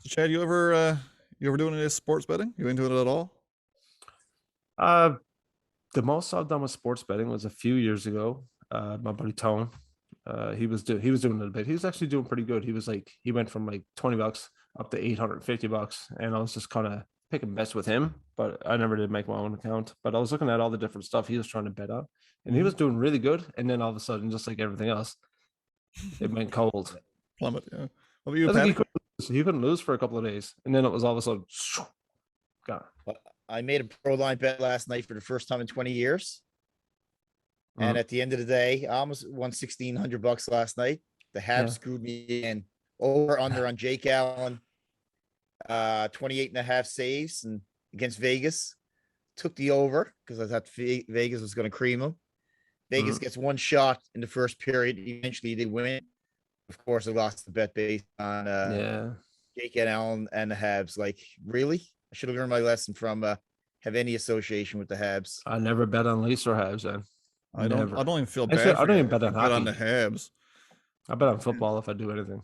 So Chad, you ever doing any sports betting? You into it at all? Uh, the most I've done with sports betting was a few years ago. My buddy Tone, he was doing it a bit. He was actually doing pretty good. He went from like $20 up to $850, and I was just kind of picking bets with him. But I never did make my own account. But I was looking at all the different stuff he was trying to bet on, and he Mhm. was doing really good. And then all of a sudden, just like everything else, it went cold. Plummet, yeah. What about you, I think Patty? he couldn't lose for a couple of days, and then it was all of a sudden gone. Well, I made a pro line bet last night for the first time in 20 years. And Mhm. at the end of the day, I almost won $1,600 last night. The Habs Yeah. screwed me in. Over under on Jake Allen, 28 and a half saves and against Vegas. Took the over because I thought Vegas was going to cream him. Vegas gets one shot in the first period. Eventually they win. Of course, I lost the bet based on Yeah. Jake and Allen and the Habs. Like, really? I should have learned my lesson from have any association with the Habs. I never bet on Leafs or Habs then. I don't even feel Actually, bad I for don't you even if bet you on bet on hockey. the Habs. I bet on football if I do anything.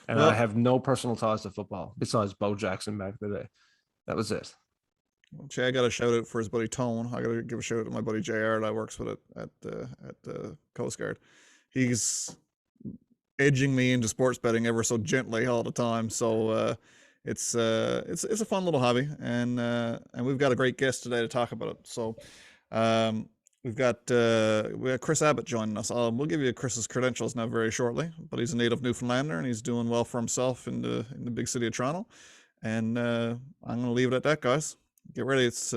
And I Well, have no personal ties to football besides Bo Jackson back in the day. That was it. Chad got a shout out for his buddy Tone. I got to give a shout out to my buddy JR that I works with at the Coast Guard. He's edging me into sports betting ever so gently all the time. So it's a fun little hobby, and we've got a great guest today to talk about it. So um, we got Kris Abbott joining us. We'll give you Chris's credentials now very shortly, but he's a native Newfoundlander and he's doing well for himself in the big city of Toronto. And I'm going to leave it at that, guys. Get ready. It's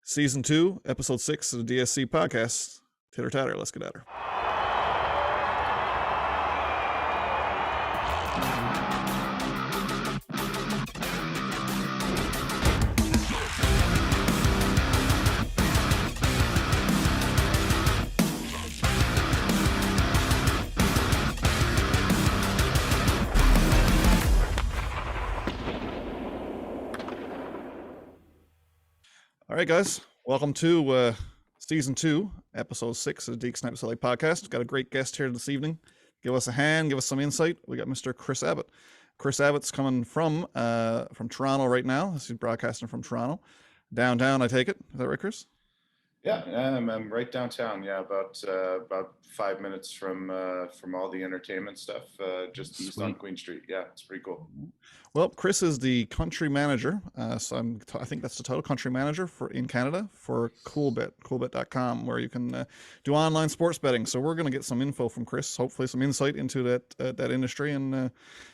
season 2, episode 6 of the DSC podcast. Titter tatter. Let's get at her. All right, guys. Welcome to season 2, episode 6 of the Deke Snipe Select podcast. Got a great guest here this evening. Give us a hand, give us some insight. We got Mr. Kris Abbott. Kris Abbott's coming from Toronto right now. He's broadcasting from Toronto. Downtown, I take it. Is that right, Kris? Yeah, I'm right downtown. Yeah, about 5 minutes from all the entertainment stuff, just east on Queen Street. Yeah, it's pretty cool. Well, Kris is the country manager. So I think that's the title, country manager in Canada for Coolbet, coolbet.com, where you can do online sports betting. So we're going to get some info from Kris, hopefully some insight into that industry, and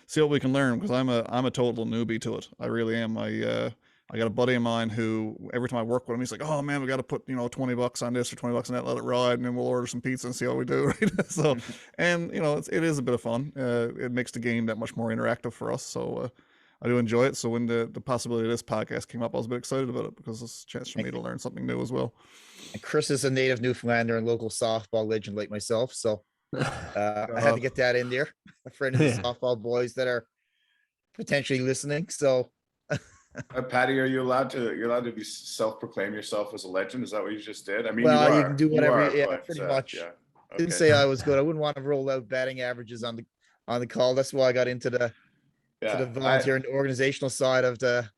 see what we can learn, because I'm a total newbie to it. I really am. I got a buddy of mine who every time I work with him, he's like, "Oh man, we got to put $20 on this or $20 on that, let it ride, and then we'll order some pizza and see how we do." Right? So, and it is a bit of fun. It makes the game that much more interactive for us. So I do enjoy it. So when the possibility of this podcast came up, I was a bit excited about it because it's a chance for me to learn something new as well. And Kris is a native Newfoundlander and local softball legend like myself. So I had to get that in there. A friend of the softball boys that are potentially listening. So Patty, you're allowed to be self-proclaim yourself as a legend? Is that what you just did? I mean, well, you can do whatever. Pretty much. Yeah. Okay. Didn't say I was good. I wouldn't want to roll out batting averages on the call. That's why I got into the volunteer and organizational side of the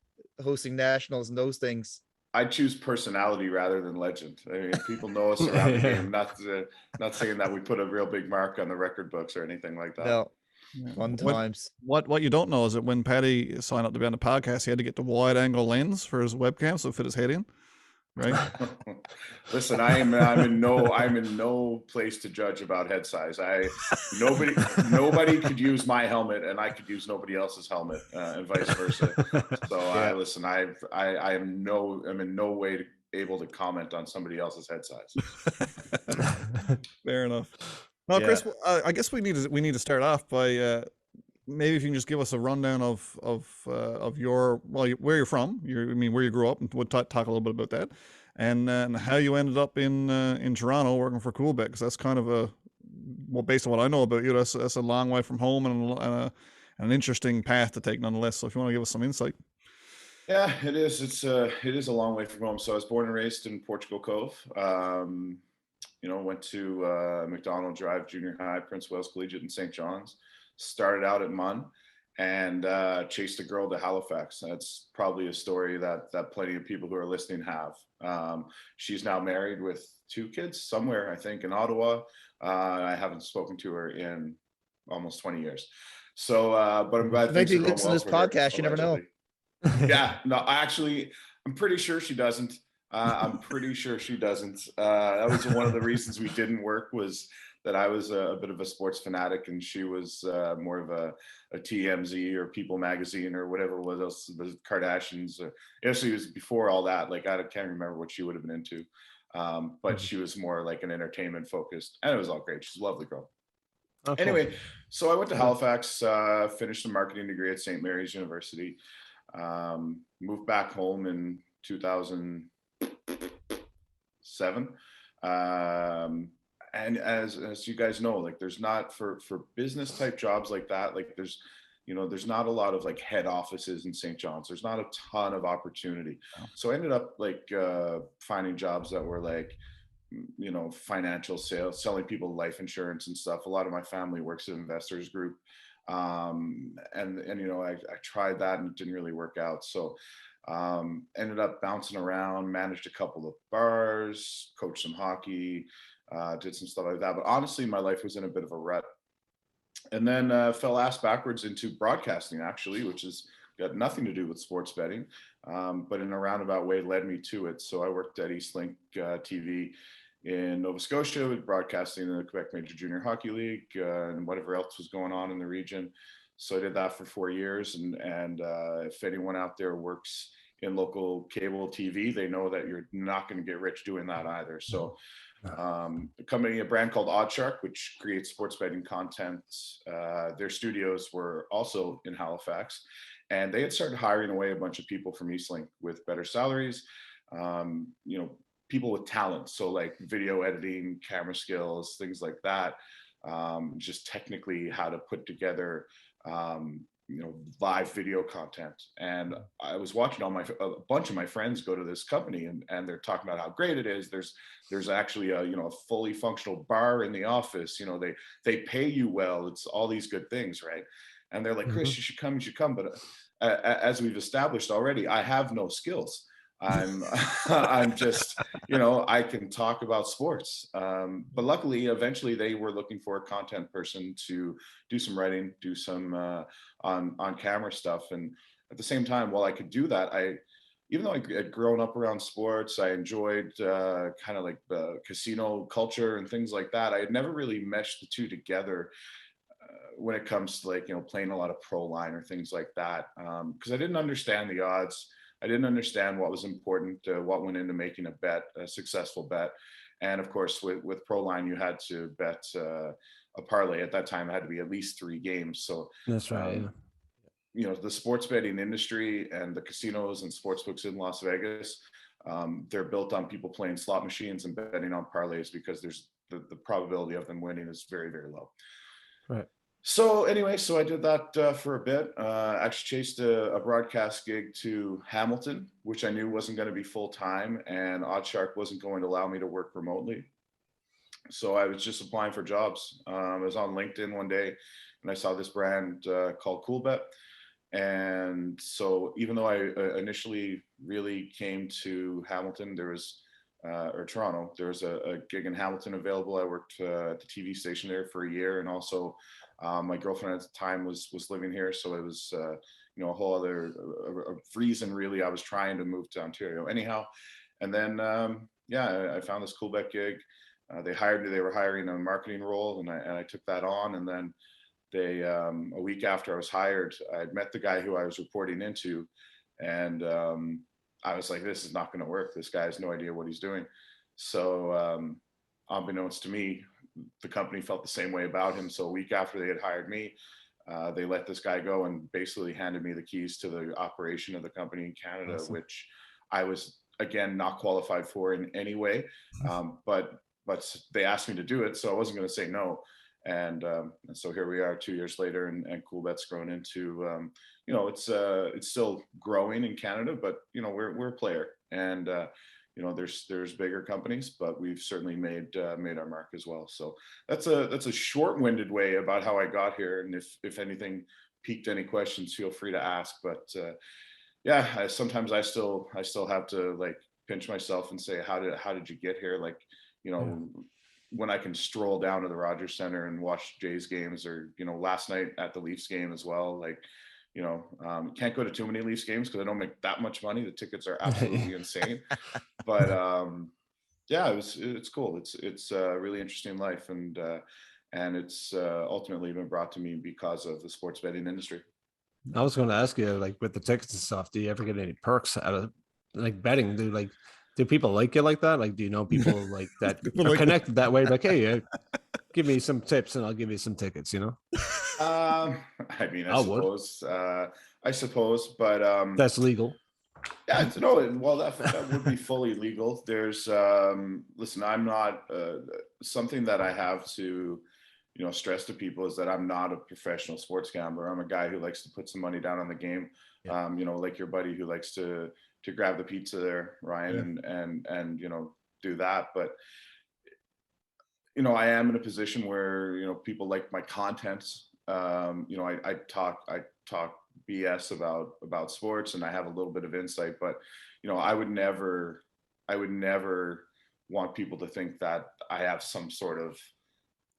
hosting nationals and those things. I choose personality rather than legend. I mean, people know us around the game. Not saying that we put a real big mark on the record books or anything like that. No. Fun times. What you don't know is that when Patty signed up to be on the podcast, he had to get the wide angle lens for his webcam so it fit his head in. Right. Listen, I'm in no place to judge about head size. Nobody could use my helmet, and I could use nobody else's helmet, and vice versa. So yeah. I'm in no way able to comment on somebody else's head size. Fair enough. Well, Kris, I guess we need to start off by maybe if you can just give us a rundown of your where you're from, where you grew up, and we'll talk a little bit about that, and how you ended up in Toronto working for Coolbet, because that's kind of based on what I know about you, that's a long way from home and an interesting path to take nonetheless. So if you want to give us some insight. Yeah, it is. It is a long way from home. So I was born and raised in Portugal Cove. Went to McDonald Drive Junior High, Prince Wales Collegiate in St. John's, started out at MUN, and chased a girl to Halifax. That's probably a story that plenty of people who are listening have. She's now married with 2 kids somewhere, I think, in Ottawa. I haven't spoken to her in almost 20 years. So, but I'm glad things Maybe are going listen to well this for her, podcast. You never know. allegedly. Yeah, no, actually, I'm pretty sure she doesn't. I'm pretty sure she doesn't. That was one of the reasons we didn't work, was that I was a bit of a sports fanatic and she was more of a TMZ or People Magazine or whatever was else, the Kardashians. Actually, it was before all that. Like, I can't remember what she would have been into, but she was more like an entertainment focused, and it was all great. She's a lovely girl. Oh, cool. Anyway, so I went to Halifax, finished a marketing degree at St. Mary's University, moved back home in 2007. And as you guys know, like, there's not for business type jobs like that, like there's not a lot of like head offices in St. John's. There's not a ton of opportunity. So I ended up like finding jobs that were like, financial sales, selling people life insurance and stuff. A lot of my family works at Investors Group. And I tried that and it didn't really work out. So ended up bouncing around, managed a couple of bars, coached some hockey, did some stuff like that. But honestly, my life was in a bit of a rut. And then fell ass backwards into broadcasting, actually, which has got nothing to do with sports betting, but in a roundabout way led me to it. So I worked at Eastlink TV in Nova Scotia with broadcasting in the Quebec Major Junior Hockey League and whatever else was going on in the region. So I did that for 4 years. And if anyone out there works in local cable TV, they know that you're not going to get rich doing that either. So a brand called Oddshark, which creates sports betting content. Their studios were also in Halifax, and they had started hiring away a bunch of people from Eastlink with better salaries, people with talent. So like video editing, camera skills, things like that. Just technically how to put together, live video content. And I was watching a bunch of my friends go to this company and they're talking about how great it is. There's actually a fully functional bar in the office. They pay you well. It's all these good things, right? And they're like, Kris, you should come. But as we've established already, I have no skills. I'm just, I can talk about sports. But luckily, eventually they were looking for a content person to do some writing, do some on camera stuff. And at the same time, while I could do that, even though I had grown up around sports, I enjoyed kind of like the casino culture and things like that. I had never really meshed the two together when it comes to like, playing a lot of pro line or things like that. Because I didn't understand the odds. I didn't understand what was important, what went into making a bet, a successful bet. And of course, with pro line, you had to bet a parlay. At that time, it had to be at least 3 games. So that's right. The sports betting industry and the casinos and sports books in Las Vegas, they're built on people playing slot machines and betting on parlays because there's the probability of them winning is very, very low. Right. So anyway, so I did that for a bit. Actually chased a broadcast gig to Hamilton, which I knew wasn't going to be full time, and Oddshark wasn't going to allow me to work remotely. So I was just applying for jobs. I was on LinkedIn one day, and I saw this brand called Coolbet. And so even though I initially really came to Hamilton, or Toronto, there was a gig in Hamilton available. I worked at the TV station there for a year, and also my girlfriend at the time was living here, so it was a whole other reason really I was trying to move to Ontario. Anyhow, and then I found this Coolbet gig. They hired me. They were hiring a marketing role, and I took that on. And then they a week after I was hired, I had met the guy who I was reporting into, and I was like, this is not going to work. This guy has no idea what he's doing. So unbeknownst to me, the company felt the same way about him. So a week after they had hired me, they let this guy go and basically handed me the keys to the operation of the company in Canada, awesome. Which I was, again, not qualified for in any way. But they asked me to do it, so I wasn't going to say no. And so here we are 2 years later, and Coolbet's grown into, it's still growing in Canada, but we're a player, and there's bigger companies, but we've certainly made our mark as well. So that's a short-winded way about how I got here. And if anything piqued any questions, feel free to ask. But yeah, sometimes I still have to like pinch myself and say, how did you get here? Like, you know, when I can stroll down to the Rogers Center and watch Jays games, or, you know, last night at the Leafs game as well. Like, you know, can't go to too many Leafs games because I don't make that much money. The tickets are absolutely insane. But yeah, it's cool. It's a really interesting life, and it's ultimately been brought to me because of the sports betting industry. I was going to ask you, like, with the tickets and stuff, do you ever get any perks out of like betting? Do people like you like that? Like, do you know people like that are connected that way? Like, hey, give me some tips and I'll give you some tickets, you know? I mean, I suppose, but that's legal. Yeah, no, well, that would be fully legal. There's, listen, I'm not, something that I have to, you know, stress to people is that I'm not a professional sports gambler. I'm a guy who likes to put some money down on the game. Yeah. You know, like your buddy who likes to grab the pizza there, Ryan, and, you know, do that. But, you know, I am in a position where, you know, people like my content. You know, I talk BS about sports, and I have a little bit of insight, but, you know, I would never want people to think that I have some sort of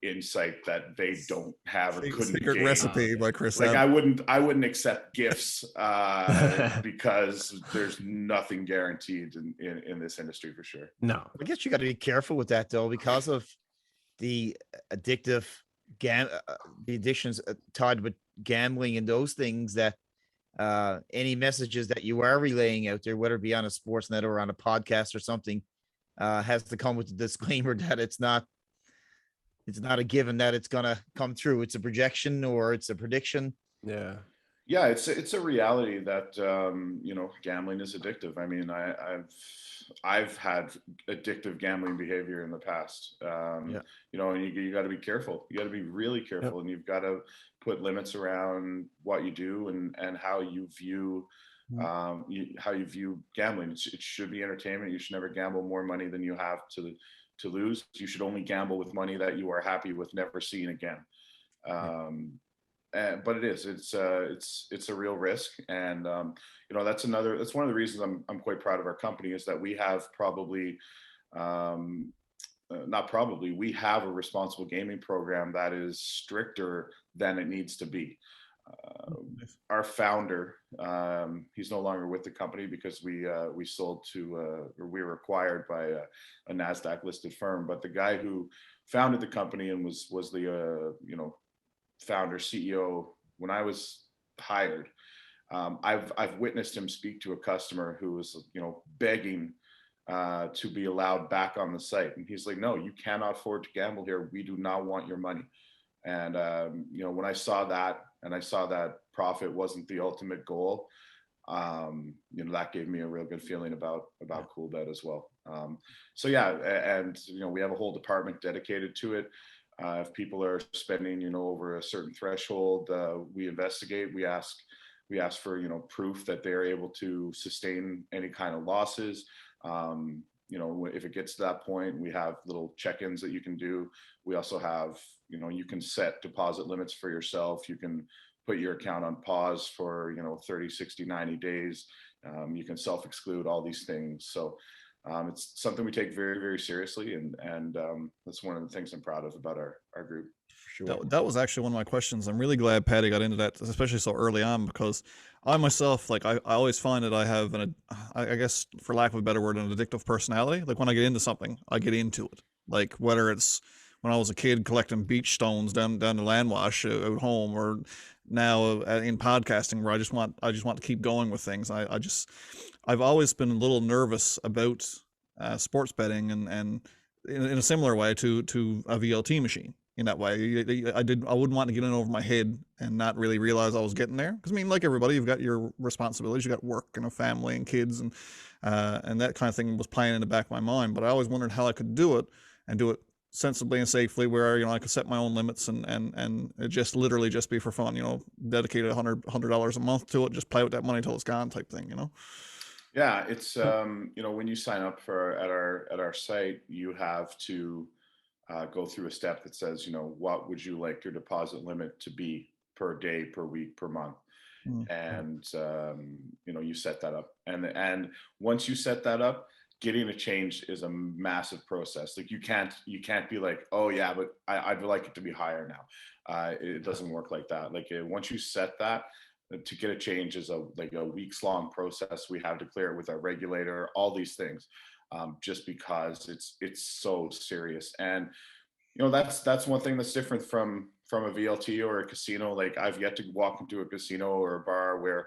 insight that they don't have or couldn't secret gain. Recipe by Kris. Like I wouldn't accept gifts because there's nothing guaranteed in this industry for sure. No, I guess you got to be careful with that though, because of the addictive the addictions tied with gambling and those things, that any messages that you are relaying out there, whether it be on a sports net or on a podcast or something, has to come with the disclaimer that it's not a given that it's going to come through. It's a projection or it's a prediction. Yeah, it's a reality that you know, gambling is addictive. I mean, I've had addictive gambling behavior in the past. You know, and you got to be careful. You got to be really careful, and you've got to put limits around what you do and how you view how you view gambling. It should be entertainment. You should never gamble more money than you have to lose. You should only gamble with money that you are happy with never seeing again. But it's a real risk, and you know, that's one of the reasons I'm quite proud of our company, is that we have we have a responsible gaming program that is stricter than it needs to be. Our founder, he's no longer with the company because we sold to or we were acquired by a NASDAQ listed firm. But the guy who founded the company and was the you know, founder CEO when I was hired, I've witnessed him speak to a customer who was, you know, begging to be allowed back on the site, and he's like, "No, you cannot afford to gamble here. We do not want your money." And you know, when I saw that, and I saw that profit wasn't the ultimate goal, you know, that gave me a real good feeling about Coolbet as well. So yeah, and you know, we have a whole department dedicated to it. If people are spending, you know, over a certain threshold, we investigate. We ask for, you know, proof that they're able to sustain any kind of losses. You know, if it gets to that point, we have little check-ins that you can do. We also have, you know, you can set deposit limits for yourself. You can put your account on pause for, you know, 30, 60, 90 days. You can self-exclude, all these things. So it's something we take very, very seriously, and that's one of the things I'm proud of about our group. Sure. That was actually one of my questions. I'm really glad Patty got into that, especially so early on, because I myself, like, I always find that I have I guess, for lack of a better word, an addictive personality. Like, when I get into something, I get into it. Like, whether it's when I was a kid collecting beach stones down the landwash at home, or now in podcasting, where I just want to keep going with things. I've always been a little nervous about sports betting, and in a similar way to a VLT machine. In that way, I wouldn't want to get in over my head and not really realize I was getting there. Because I mean, like everybody, you've got your responsibilities, you got work and a family and kids, and that kind of thing was playing in the back of my mind. But I always wondered how I could do it, and do it sensibly and safely, where, you know, I could set my own limits and it just literally just be for fun. You know, dedicate $100 a month to it, just play with that money until it's gone, type thing. You know. Yeah, it's you know, when you sign up at our site, you have to go through a step that says, you know, what would you like your deposit limit to be per day, per week, per month. And you set that up, and once you set that up, getting a change is a massive process. Like you can't be like, oh yeah, but I'd like it to be higher now. It doesn't work like that. Like once you set that, to get a change is a weeks long process. We have to clear it with our regulator, all these things, just because it's so serious. And that's one thing that's different from a VLT or a casino. Like I've yet to walk into a casino or a bar where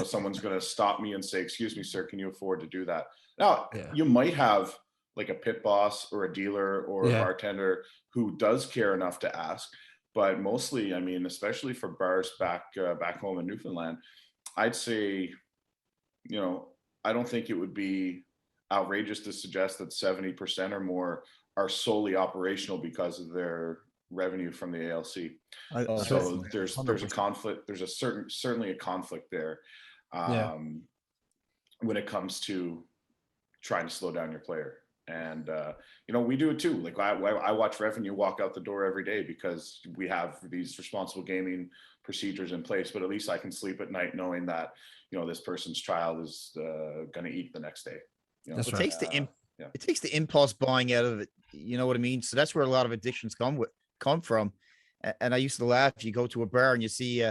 someone's going to stop me and say, excuse me, sir, can you afford to do that? Now, you might have like a pit boss or a dealer or a bartender who does care enough to ask, but mostly, I mean, especially for bars back home in Newfoundland, I'd say, I don't think it would be outrageous to suggest that 70% or more are solely operational because of their revenue from the ALC. So there's a conflict. There's certainly a conflict there when it comes to trying to slow down your player. And we do it too. Like I watch revenue walk out the door every day because we have these responsible gaming procedures in place. But at least I can sleep at night knowing that this person's child is going to eat the next day. It takes the impulse buying out of it. You know what I mean? So that's where a lot of addictions come from. And I used to laugh. You go to a bar and you see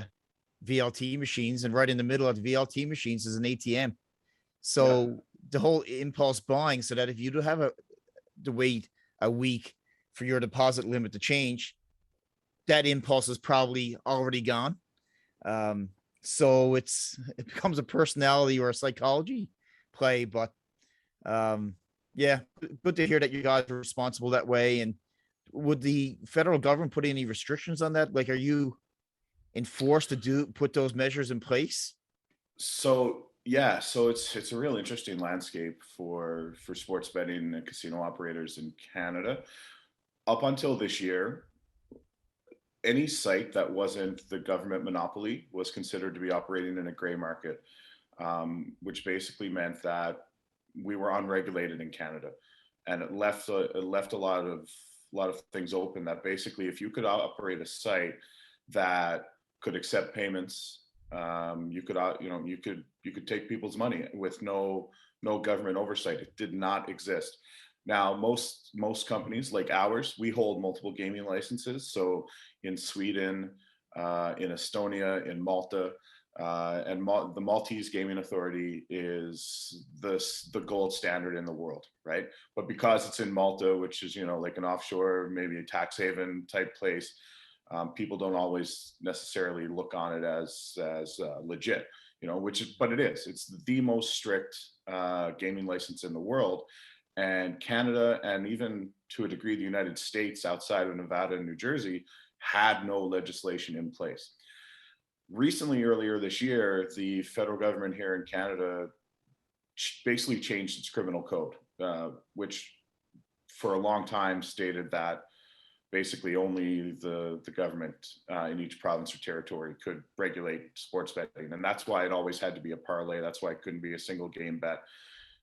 VLT machines, and right in the middle of the VLT machines is an ATM. So the whole impulse buying, so that if you do have to wait a week for your deposit limit to change, that impulse is probably already gone. So it becomes a personality or a psychology play. But good to hear that you guys are responsible that way. And would the federal government put any restrictions on that? Like, are you enforced to put those measures in place? So it's a real interesting landscape for sports betting and casino operators in Canada. Up until this year, any site that wasn't the government monopoly was considered to be operating in a gray market, which basically meant that we were unregulated in Canada, and it left a lot of things open. That basically, if you could operate a site that could accept payments, you could take people's money with no government oversight. It did not exist. Now, most companies like ours, we hold multiple gaming licenses. So in Sweden, in Estonia, in Malta, and the Maltese Gaming Authority is the gold standard in the world, right? But because it's in Malta, which is like an offshore, maybe a tax haven type place, people don't always necessarily look on it as legit, but it is. It's the most strict gaming license in the world. And Canada, and even to a degree the United States outside of Nevada and New Jersey, had no legislation in place. Recently, earlier this year, the federal government here in Canada basically changed its criminal code, which for a long time stated that basically only the government in each province or territory could regulate sports betting. And that's why it always had to be a parlay. That's why it couldn't be a single game bet.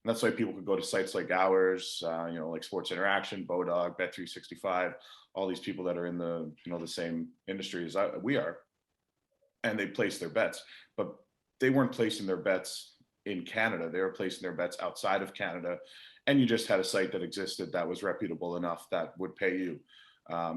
And that's why people could go to sites like ours, like Sports Interaction, Bodog, Bet365, all these people that are in the same industry as we are, and they place their bets. But they weren't placing their bets in Canada. They were placing their bets outside of Canada. And you just had a site that existed that was reputable enough that would pay you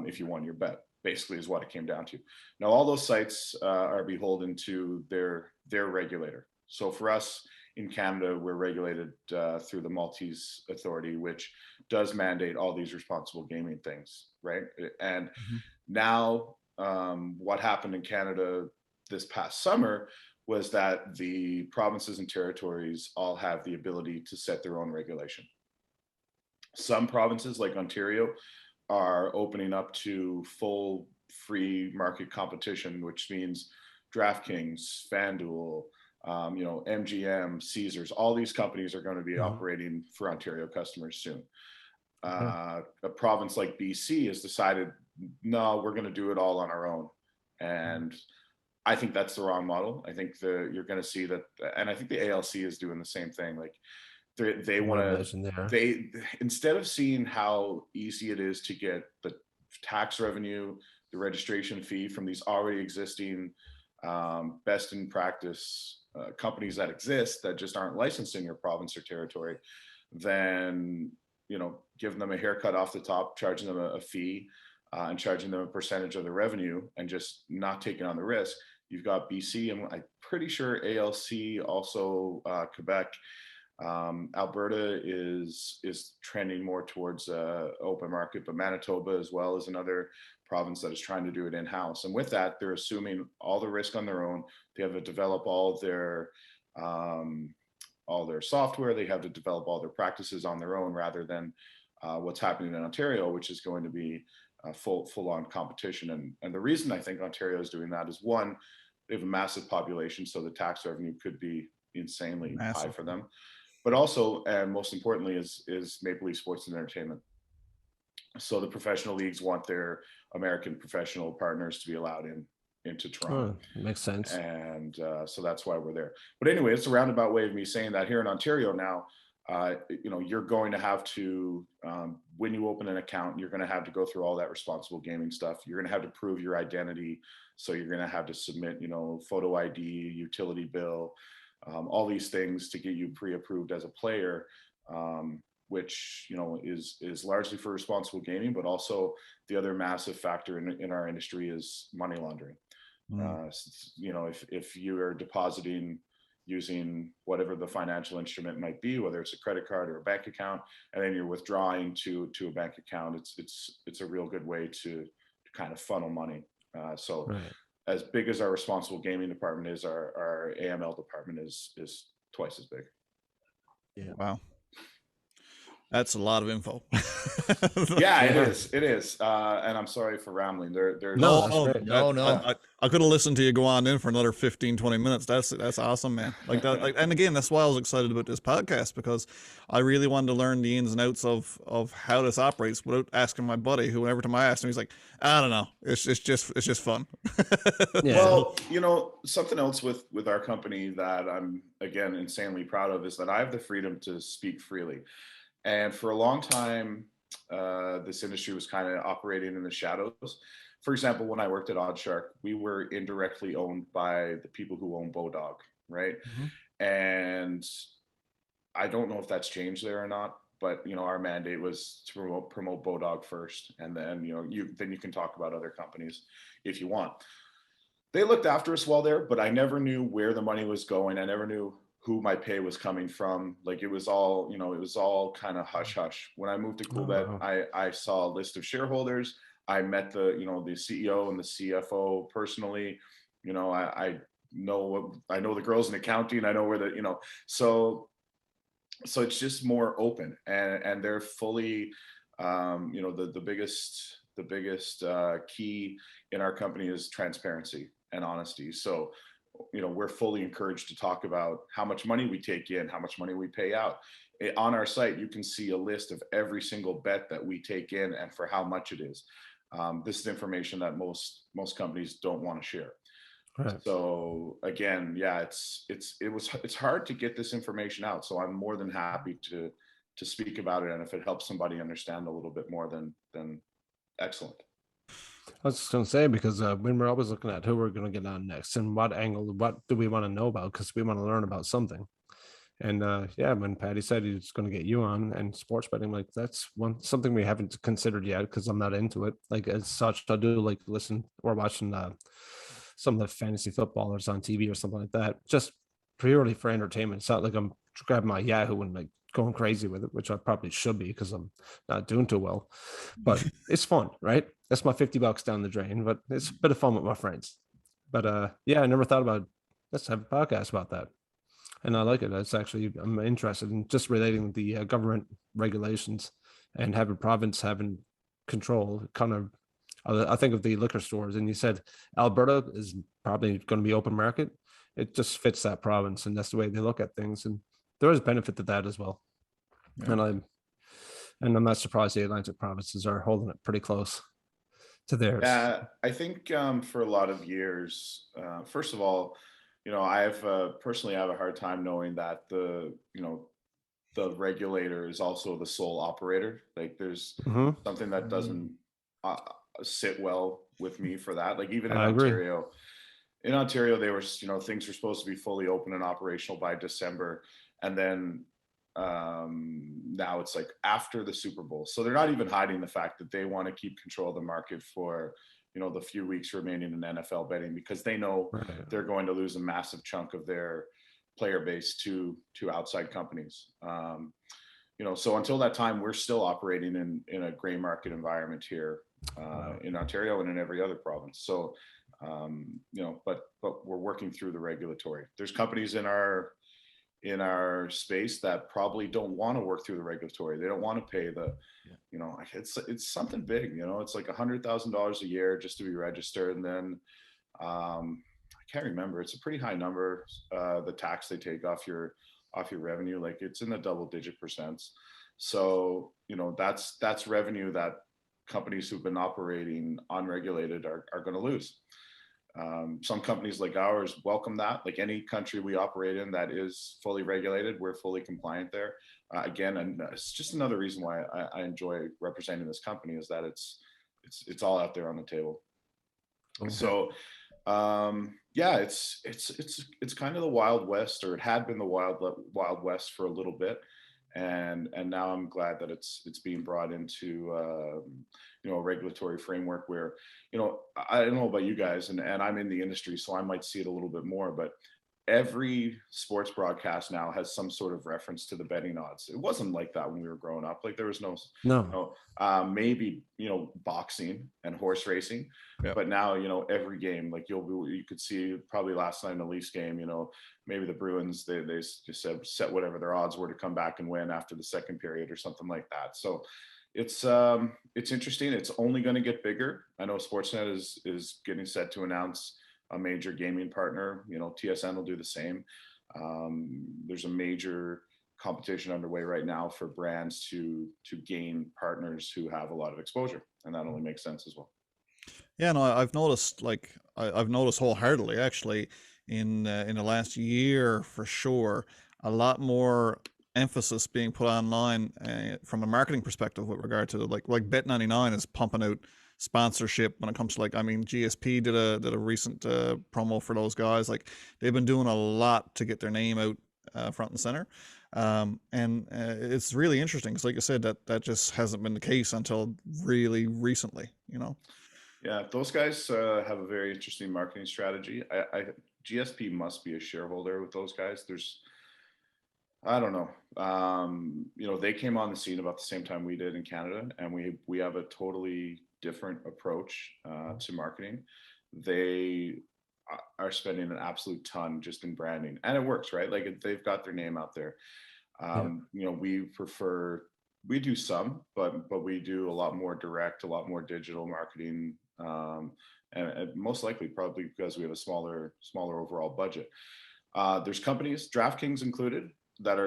if you won your bet, basically is what it came down to. Now, all those sites are beholden to their regulator. So for us, in Canada, we're regulated through the Maltese Authority, which does mandate all these responsible gaming things, right? And now what happened in Canada this past summer was that the provinces and territories all have the ability to set their own regulation. Some provinces like Ontario are opening up to full free market competition, which means DraftKings, FanDuel, MGM, Caesars, all these companies are going to be operating for Ontario customers soon. A province like BC has decided, no, we're going to do it all on our own. And I think that's the wrong model. I think you're going to see that, and I think the ALC is doing the same thing. Like they want to, instead of seeing how easy it is to get the tax revenue, the registration fee from these already existing best in practice companies that exist that just aren't licensed in your province or territory, than, you know, giving them a haircut off the top, charging them a fee, and charging them a percentage of the revenue and just not taking on the risk. You've got BC, and I'm pretty sure ALC, also Quebec. Alberta is trending more towards open market, but Manitoba as well is another province that is trying to do it in-house. And with that, they're assuming all the risk on their own. They have to develop all their software. They have to develop all their practices on their own, rather than what's happening in Ontario, which is going to be full-on competition. And the reason I think Ontario is doing that is, one, they have a massive population, so the tax revenue could be insanely high for them. But also, and most importantly, is Maple Leaf Sports and Entertainment. So the professional leagues want their American professional partners to be allowed into Toronto. Makes sense. And so that's why we're there. But anyway, it's a roundabout way of me saying that here in Ontario now, you know, you're going to have to, when you open an account, you're going to have to go through all that responsible gaming stuff. You're going to have to prove your identity. So you're going to have to submit, you know, photo ID, utility bill, all these things to get you pre-approved as a player, which, you know, is largely for responsible gaming, but also the other massive factor in our industry is money laundering. You know, if you are depositing using whatever the financial instrument might be, whether it's a credit card or a bank account, and then you're withdrawing to a bank account, it's a real good way to kind of funnel money. So Right. As big as our responsible gaming department is, our AML department is twice as big. Yeah. Wow. That's a lot of info. Yeah, it is. And I'm sorry for rambling. No, I could have listened to you go on in for another 15, 20 minutes. That's awesome, man. Like that. And again, that's why I was excited about this podcast, because I really wanted to learn the ins and outs of how this operates without asking my buddy, who every time I asked him, he's like, I don't know. It's just fun. Yeah. Well, you know, something else with our company that I'm, again, insanely proud of is that I have the freedom to speak freely. And for a long time, this industry was kind of operating in the shadows. For example, when I worked at Oddshark, we were indirectly owned by the people who own Bodog, right? Mm-hmm. And I don't know if that's changed there or not, but, you know, our mandate was to promote Bodog first, and then, you know, you can talk about other companies if you want. They looked after us well there, but I never knew where the money was going. I never knew who my pay was coming from. Like, it was all, you know, it was all kind of hush hush. When I moved to Coolbet, I saw a list of shareholders. I met the CEO and the CFO personally. You know, I know the girls in accounting. I know where the, you know, so it's just more open, and they're fully, you know, the biggest key in our company is transparency and honesty. So, you know, we're fully encouraged to talk about how much money we take in, how much money we pay out. On our site, you can see a list of every single bet that we take in and for how much it is. This is information that most companies don't want to share. Right. So again, yeah, it's hard to get this information out. So I'm more than happy to speak about it, and if it helps somebody understand a little bit more, then excellent. I was just going to say, because when we're always looking at who we're going to get on next and what angle, what do we want to know about, because we want to learn about something. And yeah, when Patty said he was going to get you on and sports betting, like, that's something we haven't considered yet, because I'm not into it. Like, as such, I do like listen or watching some of the fantasy footballers on TV or something like that, just purely for entertainment. It's not like I'm grabbing my Yahoo and like going crazy with it, which I probably should be, because I'm not doing too well, but it's fun, right? That's my $50 down the drain, but it's a bit of fun with my friends. But yeah, I never thought about, let's have a podcast about that. And I like it. It's actually, I'm interested in just relating the government regulations and having province having control. Kind of, I think of the liquor stores, and you said Alberta is probably going to be open market. It just fits that province, and that's the way they look at things. And there is benefit to that as well. Yeah. And I'm not surprised the Atlantic provinces are holding it pretty close to theirs. I think for a lot of years, first of all, you know, I've personally have a hard time knowing that the regulator is also the sole operator. Like, there's something that doesn't sit well with me for that. Like even in I agree. Ontario, they were, things were supposed to be fully open and operational by December. And then now it's like after the Super Bowl. So they're not even hiding the fact that they want to keep control of the market for, the few weeks remaining in NFL betting, because they know they're going to lose a massive chunk of their player base to outside companies. So until that time, we're still operating in a gray market environment here in Ontario and in every other province. So, but we're working through the regulatory. There's companies in our space that probably don't want to work through the regulatory. They don't want to pay the, it's something big, it's like $100,000 a year just to be registered. And then I can't remember, it's a pretty high number, the tax they take off your revenue, like it's in the double-digit %. So, that's revenue that companies who've been operating unregulated are going to lose. Some companies like ours welcome that. Like any country we operate in that is fully regulated, we're fully compliant there. Again, and it's just another reason why I enjoy representing this company, is that it's all out there on the table. Okay. So, it's kind of the Wild West, or it had been the Wild West for a little bit. And now I'm glad that it's being brought into a regulatory framework where, I don't know about you guys, and I'm in the industry, so I might see it a little bit more, but every sports broadcast now has some sort of reference to the betting odds. It wasn't like that when we were growing up. Like there was no maybe boxing and horse racing, but now every game, like you could see probably last night in the Leafs game, maybe the Bruins they just set whatever their odds were to come back and win after the second period or something like that. So it's interesting. It's only going to get bigger. I know Sportsnet is getting set to announce a major gaming partner. TSN will do the same. There's a major competition underway right now for brands to gain partners who have a lot of exposure, and that only makes sense as well. Yeah, no, I've noticed, like I've noticed wholeheartedly actually in the last year for sure, a lot more emphasis being put online from a marketing perspective with regard to like Bet99 is pumping out sponsorship when it comes to GSP did a recent promo for those guys. Like they've been doing a lot to get their name out front and center. And it's really interesting because like I said, that just hasn't been the case until really recently, Yeah, those guys have a very interesting marketing strategy. GSP must be a shareholder with those guys. I don't know. They came on the scene about the same time we did in Canada, and we have a totally different approach to marketing. They are spending an absolute ton just in branding, and it works, right? Like they've got their name out there. We do some, but we do a lot more direct, a lot more digital marketing, and most likely probably because we have a smaller overall budget. There's companies, DraftKings included, that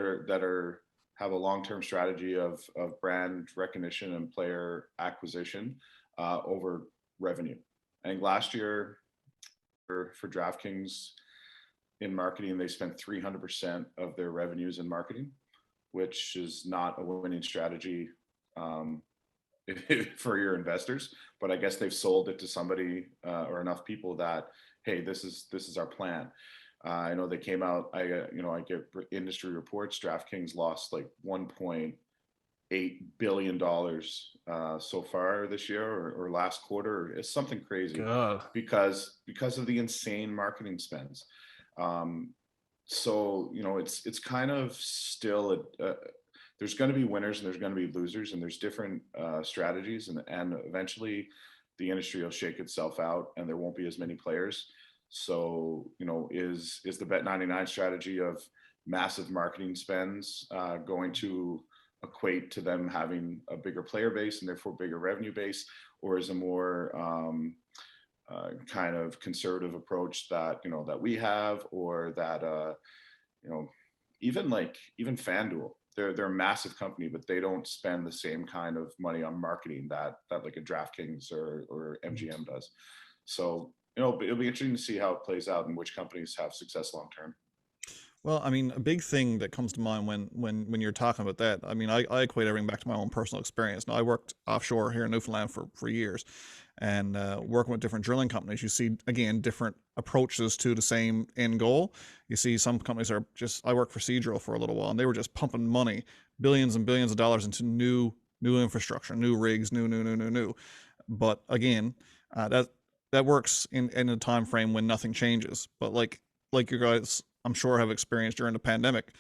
have a long-term strategy of brand recognition and player acquisition over revenue. I think last year for DraftKings in marketing, they spent 300% of their revenues in marketing, which is not a winning strategy for your investors. But I guess they've sold it to somebody or enough people that, hey, this is our plan. I know they came out. I get industry reports. DraftKings lost like $1.8 billion so far this year or last quarter. It's something crazy because of the insane marketing spends. So it's kind of still there's going to be winners and there's going to be losers, and there's different strategies, and eventually the industry will shake itself out and there won't be as many players. So, is the Bet99 strategy of massive marketing spends going to equate to them having a bigger player base and therefore bigger revenue base, or is a more kind of conservative approach that that we have, or that even FanDuel, they're a massive company, but they don't spend the same kind of money on marketing that like a DraftKings or MGM does. So it'll be interesting to see how it plays out and which companies have success long term. Well, I mean, a big thing that comes to mind when you're talking about that, I mean, I equate everything back to my own personal experience. Now, I worked offshore here in Newfoundland for years, and working with different drilling companies, you see again different approaches to the same end goal. You see some companies are just. I worked for Seadrill for a little while, and they were just pumping money, billions and billions of dollars into new infrastructure, new rigs, new. But again, that works in a time frame when nothing changes. But like you guys, I'm sure, have experienced during the pandemic,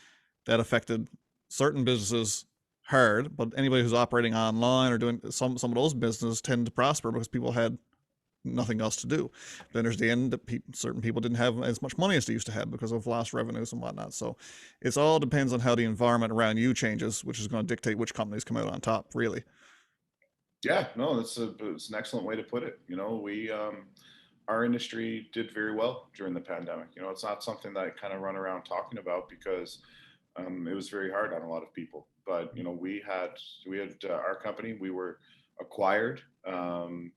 that affected certain businesses hard. But anybody who's operating online or doing some of those businesses tend to prosper because people had nothing else to do. Then there's the end that certain people didn't have as much money as they used to have because of lost revenues and whatnot. So it's all depends on how the environment around you changes, which is going to dictate which companies come out on top, really. Yeah, no, it's an excellent way to put it. Our industry did very well during the pandemic. It's not something that I kind of run around talking about because it was very hard on a lot of people. But we had our company. We were acquired, and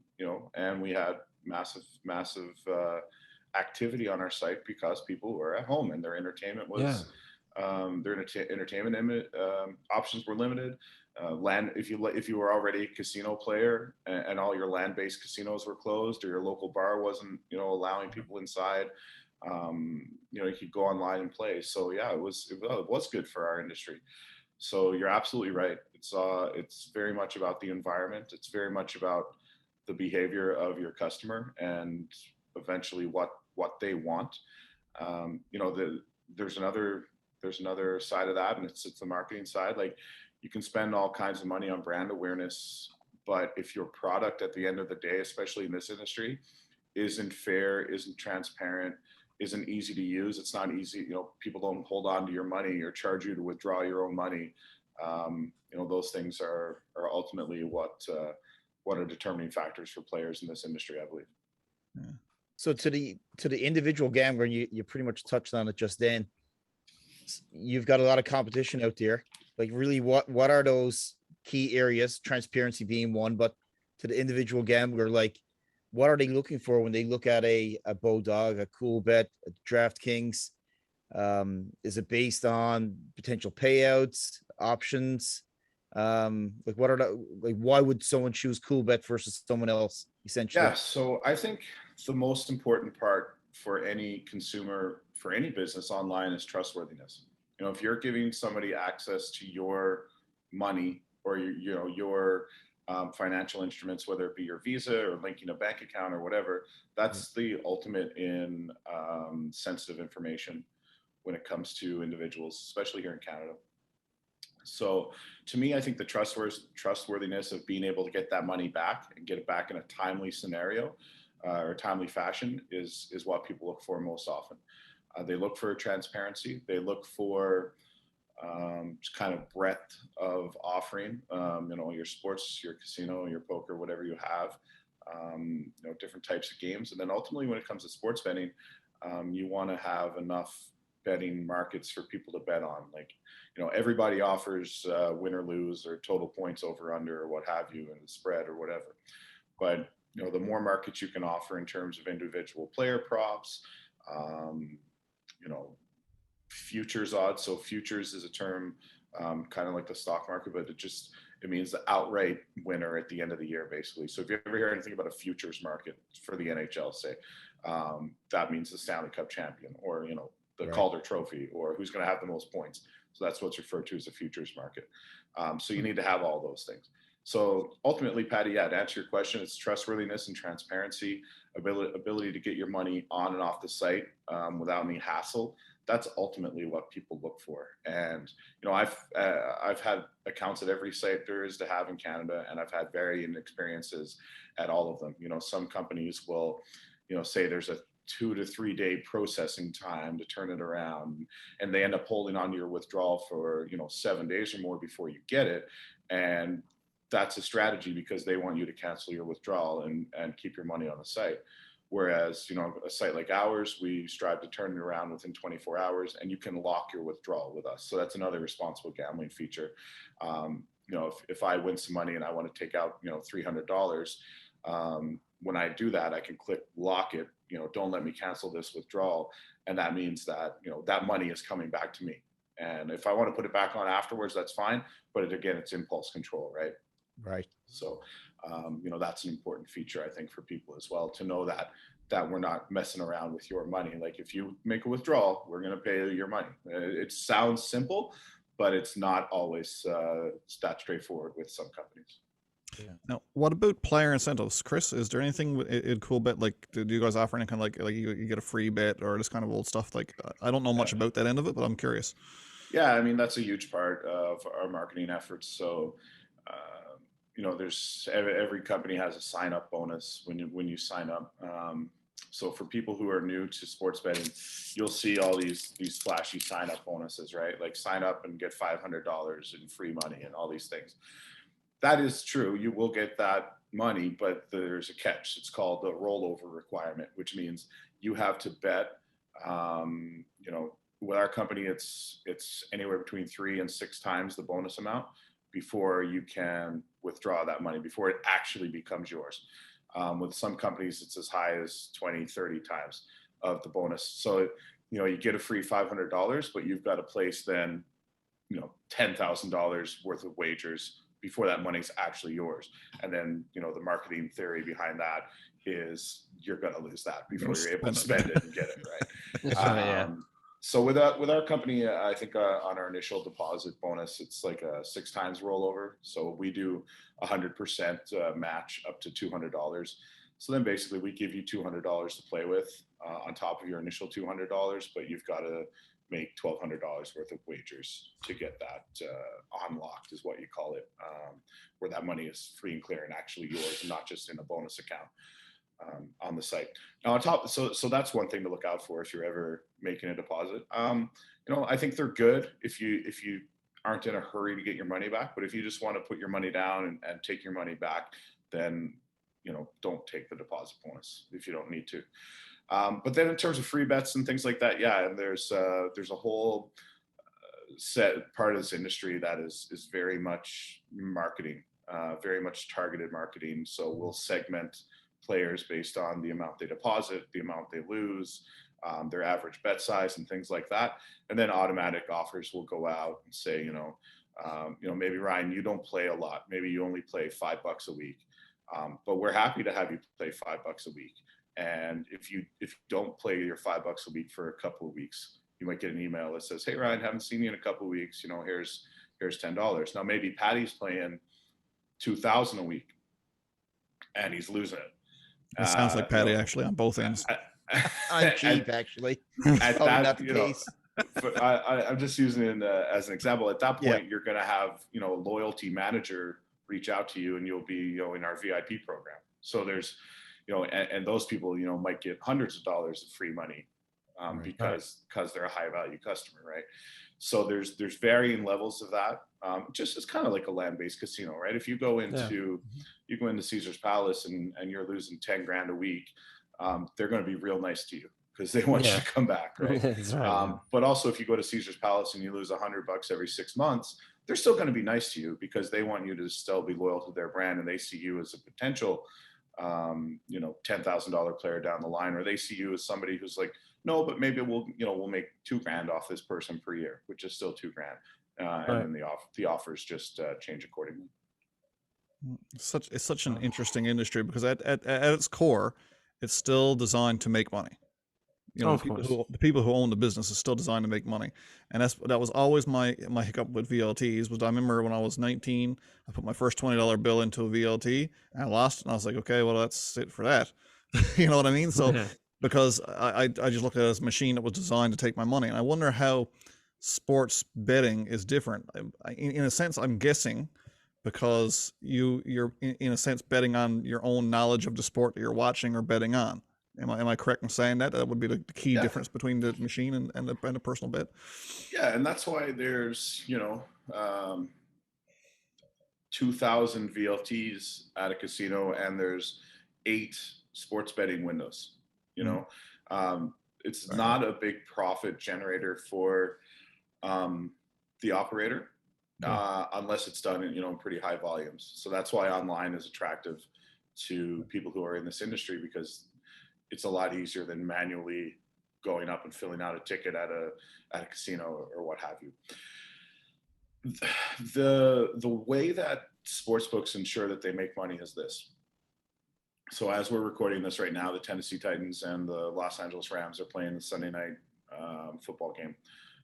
we had massive activity on our site because people were at home and their entertainment was entertainment options were limited. Land, if you were already a casino player and all your land-based casinos were closed, or your local bar wasn't allowing people inside, you could go online and play. So yeah, it was good for our industry. So you're absolutely right. It's very much about the environment. It's very much about the behavior of your customer and eventually what they want. There's another side of that, and it's the marketing side. Like, you can spend all kinds of money on brand awareness, but if your product at the end of the day, especially in this industry, isn't fair, isn't transparent, isn't easy to use, it's not easy. People don't hold on to your money or charge you to withdraw your own money. Those things are ultimately what are determining factors for players in this industry, I believe. Yeah. So to the individual gambler, and you pretty much touched on it just then. You've got a lot of competition out there. Like, really, what are those key areas? Transparency being one, but to the individual gambler, like, what are they looking for when they look at a Bodog, a Coolbet, a DraftKings? Is it based on potential payouts, options? Why would someone choose Coolbet versus someone else, essentially? Yeah, so I think the most important part for any consumer, for any business online, is trustworthiness. If you're giving somebody access to your money or your financial instruments, whether it be your Visa or linking a bank account or whatever, that's the ultimate in sensitive information when it comes to individuals, especially here in Canada. So to me, I think the trustworthiness of being able to get that money back and get it back in a timely scenario or timely fashion is what people look for most often. They look for transparency. They look for just kind of breadth of offering, your sports, your casino, your poker, whatever you have, different types of games. And then ultimately, when it comes to sports betting, you want to have enough betting markets for people to bet on. Like, everybody offers win or lose or total points over under or what have you, and the spread or whatever. But, the more markets you can offer in terms of individual player props, futures odds. So futures is a term kind of like the stock market, but it means the outright winner at the end of the year, basically. So if you ever hear anything about a futures market for the NHL, say, that means the Stanley Cup champion, or the Calder Trophy, or who's going to have the most points. So that's what's referred to as a futures market. So you need to have all those things. So ultimately, Patty, to answer your question, it's trustworthiness and transparency, ability to get your money on and off the site without any hassle. That's ultimately what people look for. And I've had accounts at every site there is to have in Canada, and I've had varying experiences at all of them. Some companies will, say there's a 2 to 3 day processing time to turn it around, and they end up holding on to your withdrawal for 7 days or more before you get it. And that's a strategy because they want you to cancel your withdrawal and keep your money on the site. Whereas, a site like ours, we strive to turn it around within 24 hours, and you can lock your withdrawal with us. So that's another responsible gambling feature. If I win some money and I want to take out, $300, when I do that, I can click lock it, don't let me cancel this withdrawal. And that means that, that money is coming back to me. And if I want to put it back on afterwards, that's fine. But again, it's impulse control, right? Right. So, that's an important feature, I think, for people as well, to know that we're not messing around with your money. Like if you make a withdrawal, we're going to pay your money. It sounds simple, but it's not always that straightforward with some companies. Yeah. Now, what about player incentives, Kris? Is there anything in Coolbet, like, do you guys offer any kind of like you get a free bet or this kind of old stuff? Like, I don't know much about that end of it, but I'm curious. Yeah, I mean, that's a huge part of our marketing efforts. So, there's every company has a sign up bonus when you sign up. So for people who are new to sports betting, you'll see all these flashy sign up bonuses, right? Like sign up and get $500 in free money and all these things. That is true. You will get that money, but there's a catch. It's called the rollover requirement, which means you have to bet. With our company, it's anywhere between 3 and 6 times the bonus amount before you can withdraw that money, before it actually becomes yours. With some companies, it's as high as 20, 30 times of the bonus. So, you get a free $500, but you've got to place then, $10,000 worth of wagers before that money's actually yours. And then, the marketing theory behind that is you're going to lose that before you're able to spend it and get it, right? So with our company, I think on our initial deposit bonus, it's like a 6 times rollover. So we do 100% match up to $200. So then basically we give you $200 to play with on top of your initial $200, but you've got to make $1,200 worth of wagers to get that unlocked, is what you call it, where that money is free and clear and actually yours, and not just in a bonus account on the site. Now on top, so that's one thing to look out for if you're ever making a deposit. I think they're good if you aren't in a hurry to get your money back, but if you just want to put your money down and take your money back, then don't take the deposit bonus if you don't need to. But then in terms of free bets and things like that, yeah, and there's a whole set part of this industry that is very much marketing, very much targeted marketing. So we'll segment players based on the amount they deposit, the amount they lose, their average bet size and things like that. And then automatic offers will go out and say, maybe Ryan, you don't play a lot. Maybe you only play $5 a week. But we're happy to have you play $5 a week. And if you don't play your $5 a week for a couple of weeks, you might get an email that says, hey Ryan, haven't seen you in a couple of weeks. Here's $10. Now maybe Patty's playing $2,000 a week and he's losing it. It sounds like Patty actually on both ends. I'm cheap, actually. At Probably that, not the case. I'm just using it as an example. At that point, Yeah. you're going to have, a loyalty manager reach out to you, and you'll be, in our VIP program. So there's, and those people, might get hundreds of dollars of free money because they're a high value customer, right? So there's varying levels of that. Just it's kind of like a land-based casino, right? If you go into Caesar's Palace and you're losing 10 grand a week, they're going to be real nice to you because they want you to come back, right? That's right. But also, if you go to Caesar's Palace and you lose $100 every 6 months, they're still going to be nice to you because they want you to still be loyal to their brand, and they see you as a potential, $10,000 player down the line, or they see you as somebody who's like, no, but maybe we'll make $2 grand off this person per year, which is still $2 grand, and then the offers just change accordingly. It's such an interesting industry because at its core, it's still designed to make money. The people who own the business is still designed to make money, and that was always my hiccup with VLTs. Was I remember when I was 19, I put my first $20 bill into a VLT and I lost it, and I was like, okay, well that's it for that. You know what I mean? So because I just look at it as a machine that was designed to take my money, and I wonder how sports betting is different. In a sense, I'm guessing because you're in a sense betting on your own knowledge of the sport that you're watching or betting on. Am I correct in saying that? That would be the key difference between the machine and the personal bet. Yeah, and that's why there's 2,000 VLTs at a casino, and there's 8 sports betting windows. It's not a big profit generator for the operator unless it's done in pretty high volumes. So that's why online is attractive to people who are in this industry, because it's a lot easier than manually going up and filling out a ticket at a casino or what have you. The way that sportsbooks ensure that they make money is this. So as we're recording this right now, the Tennessee Titans and the Los Angeles Rams are playing the Sunday night football game.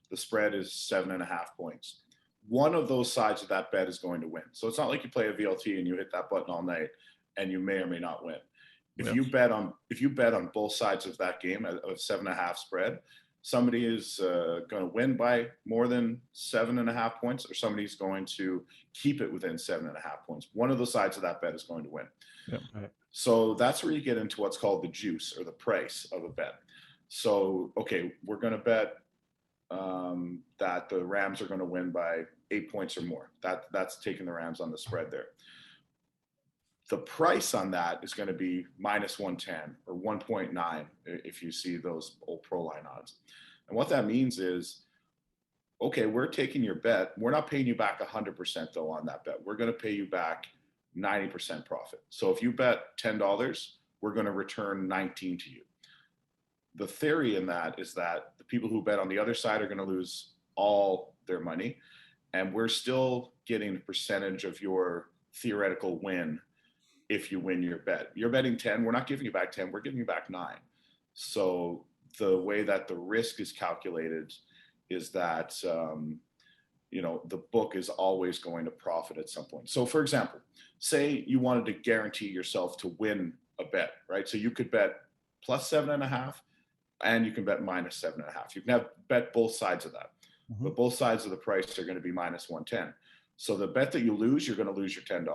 The spread is 7.5 points. One of those sides of that bet is going to win. So it's not like you play a VLT and you hit that button all night and you may or may not win. If you bet on both sides of that game of 7.5 spread, somebody is going to win by more than 7.5 points, or somebody's going to keep it within 7.5 points. One of the sides of that bet is going to win. Yeah. Right. So that's where you get into what's called the juice, or the price of a bet. So, okay, we're going to bet that the Rams are going to win by 8 points or more. That's taking the Rams on the spread there. The price on that is going to be minus 110 or 1.9 if you see those old pro line odds. And what that means is, okay, we're taking your bet. We're not paying you back 100% though on that bet. We're going to pay you back 90% profit. So if you bet $10, we're going to return 19 to you. The theory in that is that the people who bet on the other side are going to lose all their money, and we're still getting a percentage of your theoretical win if you win your bet. You're betting 10, we're not giving you back 10, we're giving you back 9. So the way that the risk is calculated is that, the book is always going to profit at some point. So for example, say you wanted to guarantee yourself to win a bet, right? So you could bet plus 7.5 and you can bet minus 7.5. You can bet both sides of that, but both sides of the price are going to be minus 110. So the bet that you lose, you're going to lose your $10.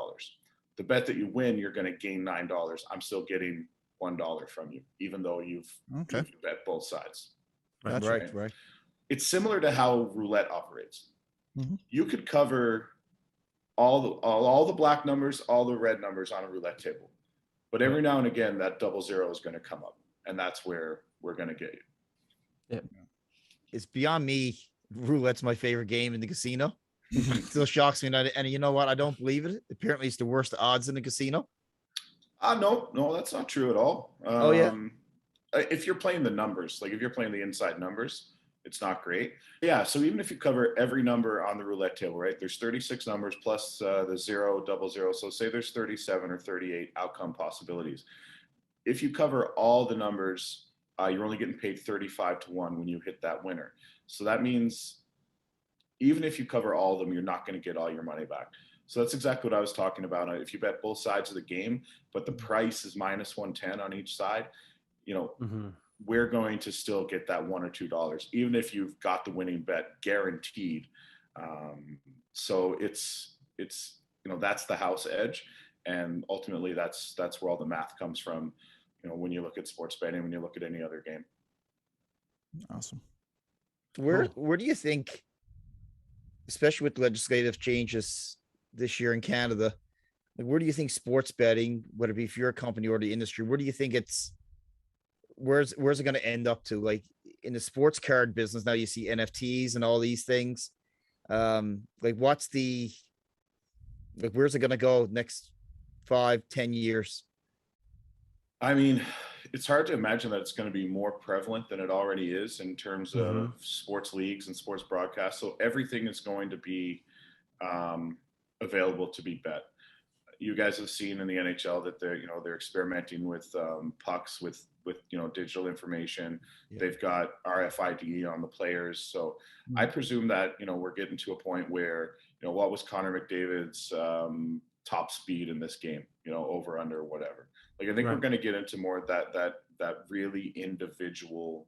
The bet that you win, you're going to gain $9. I'm still getting $1 from you, even though you've bet both sides. Right. It's similar to how roulette operates. Mm-hmm. You could cover all the black numbers, all the red numbers on a roulette table, but every now and again, that 00 is going to come up, and that's where we're going to get you. Yeah. It's beyond me. Roulette's my favorite game in the casino. It still shocks me. And you know what? I don't believe it. Apparently, it's the worst odds in the casino. No, that's not true at all. Oh, yeah. If you're playing the numbers, like if you're playing the inside numbers, it's not great. Yeah. So even if you cover every number on the roulette table, right? There's 36 numbers plus the 0, 00. So say there's 37 or 38 outcome possibilities. If you cover all the numbers, you're only getting paid 35 to 1 when you hit that winner. So that means even if you cover all of them, you're not going to get all your money back. So that's exactly what I was talking about. If you bet both sides of the game, but the price is minus 110 on each side, we're going to still get that $1 or $2, even if you've got the winning bet guaranteed. So it's that's the house edge, and ultimately that's where all the math comes from. When you look at sports betting, when you look at any other game. Awesome. Where do you think, especially with legislative changes this year in Canada, like where do you think sports betting, whether it be for your company or the industry, where do you think where's it going to end up to? Like in the sports card business now, you see NFTs and all these things. Where's it going to go next 5-10 years? I mean, it's hard to imagine that it's going to be more prevalent than it already is in terms of sports leagues and sports broadcasts. So everything is going to be available to be bet. You guys have seen in the NHL that they're experimenting with pucks with digital information. Yeah. They've got RFID on the players. So I presume that we're getting to a point where what was Connor McDavid's top speed in this game, over, under, whatever. Like I think we're going to get into more of that really individual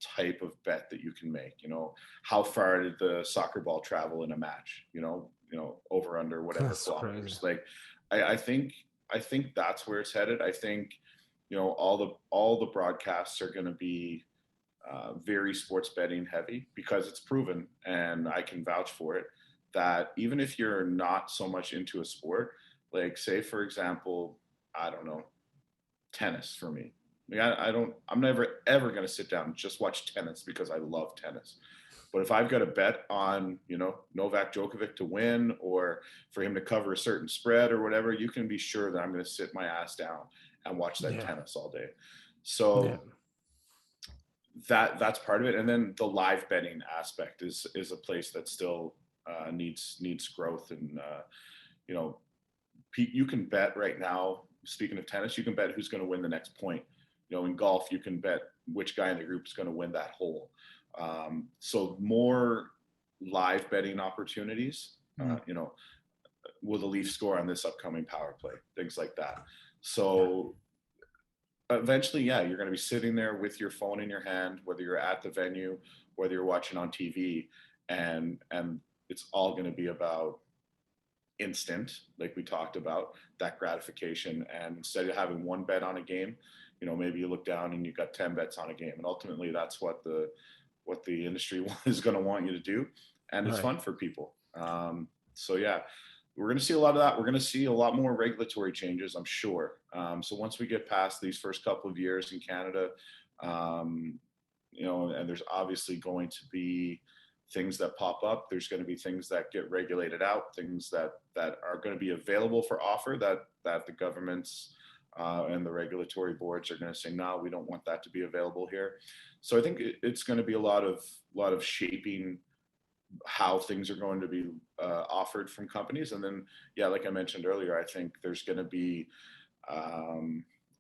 type of bet that you can make. How far did the soccer ball travel in a match? Over, under, whatever kilometers. Like I think that's where it's headed. I think all the broadcasts are going to be very sports betting heavy, because it's proven, and I can vouch for it, that even if you're not so much into a sport, like say for example, I don't know, tennis for me. I'm never ever going to sit down and just watch tennis because I love tennis. But if I've got a bet on, Novak Djokovic to win, or for him to cover a certain spread or whatever, you can be sure that I'm going to sit my ass down and watch that Yeah. tennis all day. So that's part of it. And then the live betting aspect is a place that still needs growth. And you know, you can bet right now, speaking of tennis, you can bet who's going to win the next point. You know, in golf, you can bet which guy in the group is going to win that hole. So more live betting opportunities. You know, will the Leafs score on this upcoming power play? Things like that. So eventually, yeah, you're going to be sitting there with your phone in your hand, whether you're at the venue, whether you're watching on TV, and it's all going to be about instant, like we talked about, that gratification. And instead of having one bet on a game, you know, maybe you look down and you've got 10 bets on a game. And ultimately that's what the industry is going to want you to do. And it's fun for people. So yeah, we're going to see a lot of that. We're going to see a lot more regulatory changes, I'm sure. So once we get past these first couple of years in Canada, you know, and there's obviously going to be things that pop up. There's going to be things that get regulated out, things that are going to be available for offer that the governments and the regulatory boards are going to say, no, we don't want that to be available here. So I think it's going to be a lot of shaping how things are going to be offered from companies. And then, yeah, like I mentioned earlier, I think there's going to be a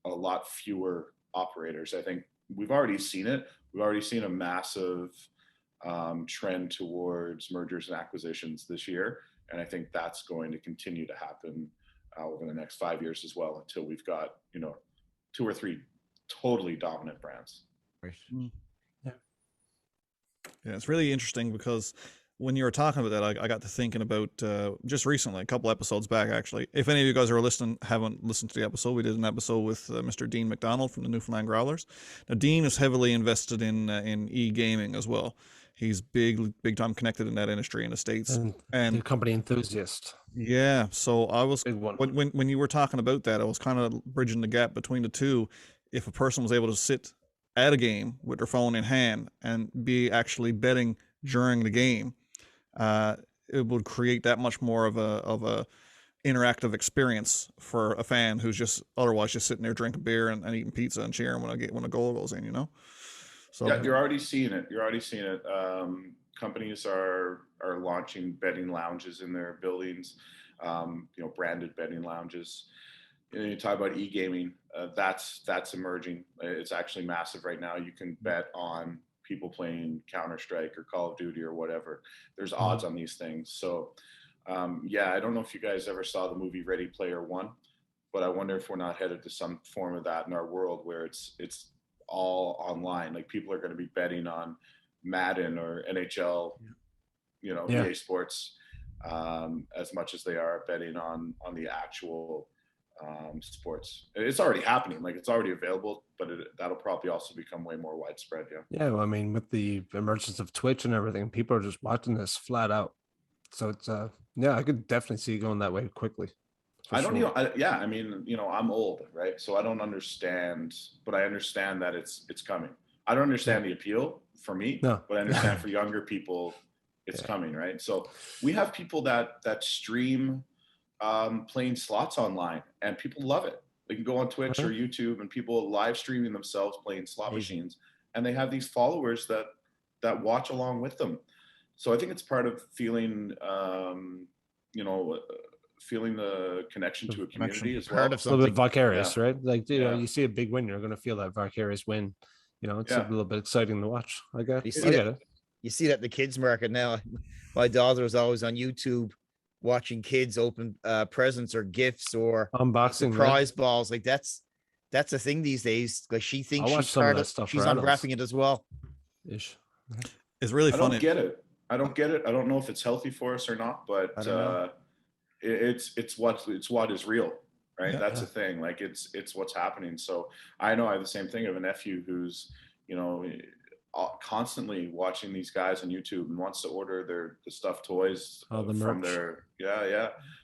lot fewer operators. I think we've already seen it. We've already seen a massive trend towards mergers and acquisitions this year. And I think that's going to continue to happen over the next 5 years as well, until we've got, you know, 2 or 3 totally dominant brands. Yeah, it's really interesting because when you were talking about that, I got to thinking about just recently, a couple episodes back, actually. If any of you guys are listening, haven't listened to the episode, we did an episode with Mr. Dean McDonald from the Newfoundland Growlers. Now, Dean is heavily invested in e-gaming as well. He's big time connected in that industry in the States. And the company enthusiast. Yeah, so I was, Big one. when you were talking about that, I was kind of bridging the gap between the two. If a person was able to sit at a game with their phone in hand and be actually betting during the game, it would create that much more of a interactive experience for a fan who's just otherwise just sitting there drinking beer and eating pizza and cheering when a goal goes in, you know. So yeah, you're already seeing it. Companies are launching betting lounges in their buildings, you know, branded betting lounges. You talk about e-gaming, that's emerging. It's actually massive right now. You can bet on people playing Counter-Strike or Call of Duty or whatever. There's odds on these things. So yeah, I don't know if you guys ever saw the movie Ready Player One, but I wonder if we're not headed to some form of that in our world where it's all online. Like people are going to be betting on Madden or NHL, you know, EA Sports, as much as they are betting on the actual sports. It's already happening, like it's already available, but that'll probably also become way more widespread. Yeah, well, I mean, with the emergence of Twitch and everything, people are just watching this flat out. So it's yeah, I could definitely see it going that way quickly. I don't know. I mean, you know, I'm old, right? So I don't understand, but I understand that it's coming. I don't understand the appeal for me, but I understand for younger people, it's coming, right? So we have people that stream playing slots online, and people love it. They can go on Twitch or YouTube, and people live streaming themselves playing slot machines, and they have these followers that watch along with them. So I think it's part of feeling, you know, feeling the connection to a community as well. Part of It's a little bit something. vicarious, right? Like, you know, you see a big win, you're going to feel that vicarious win. You know, it's a little bit exciting to watch. I get it. You see that in the kids market now. My daughter was always on YouTube watching kids open presents or gifts or unboxing prize balls. Like that's a thing these days. Like she thinks she's part of stuff. She's unwrapping it as well. It's really funny. I don't get it. I don't know if it's healthy for us or not, but it's what is real, right? That's the thing. Like it's what's happening. So I know I have the same thing. I have a nephew who's, you know, constantly watching these guys on YouTube and wants to order the stuffed toys from their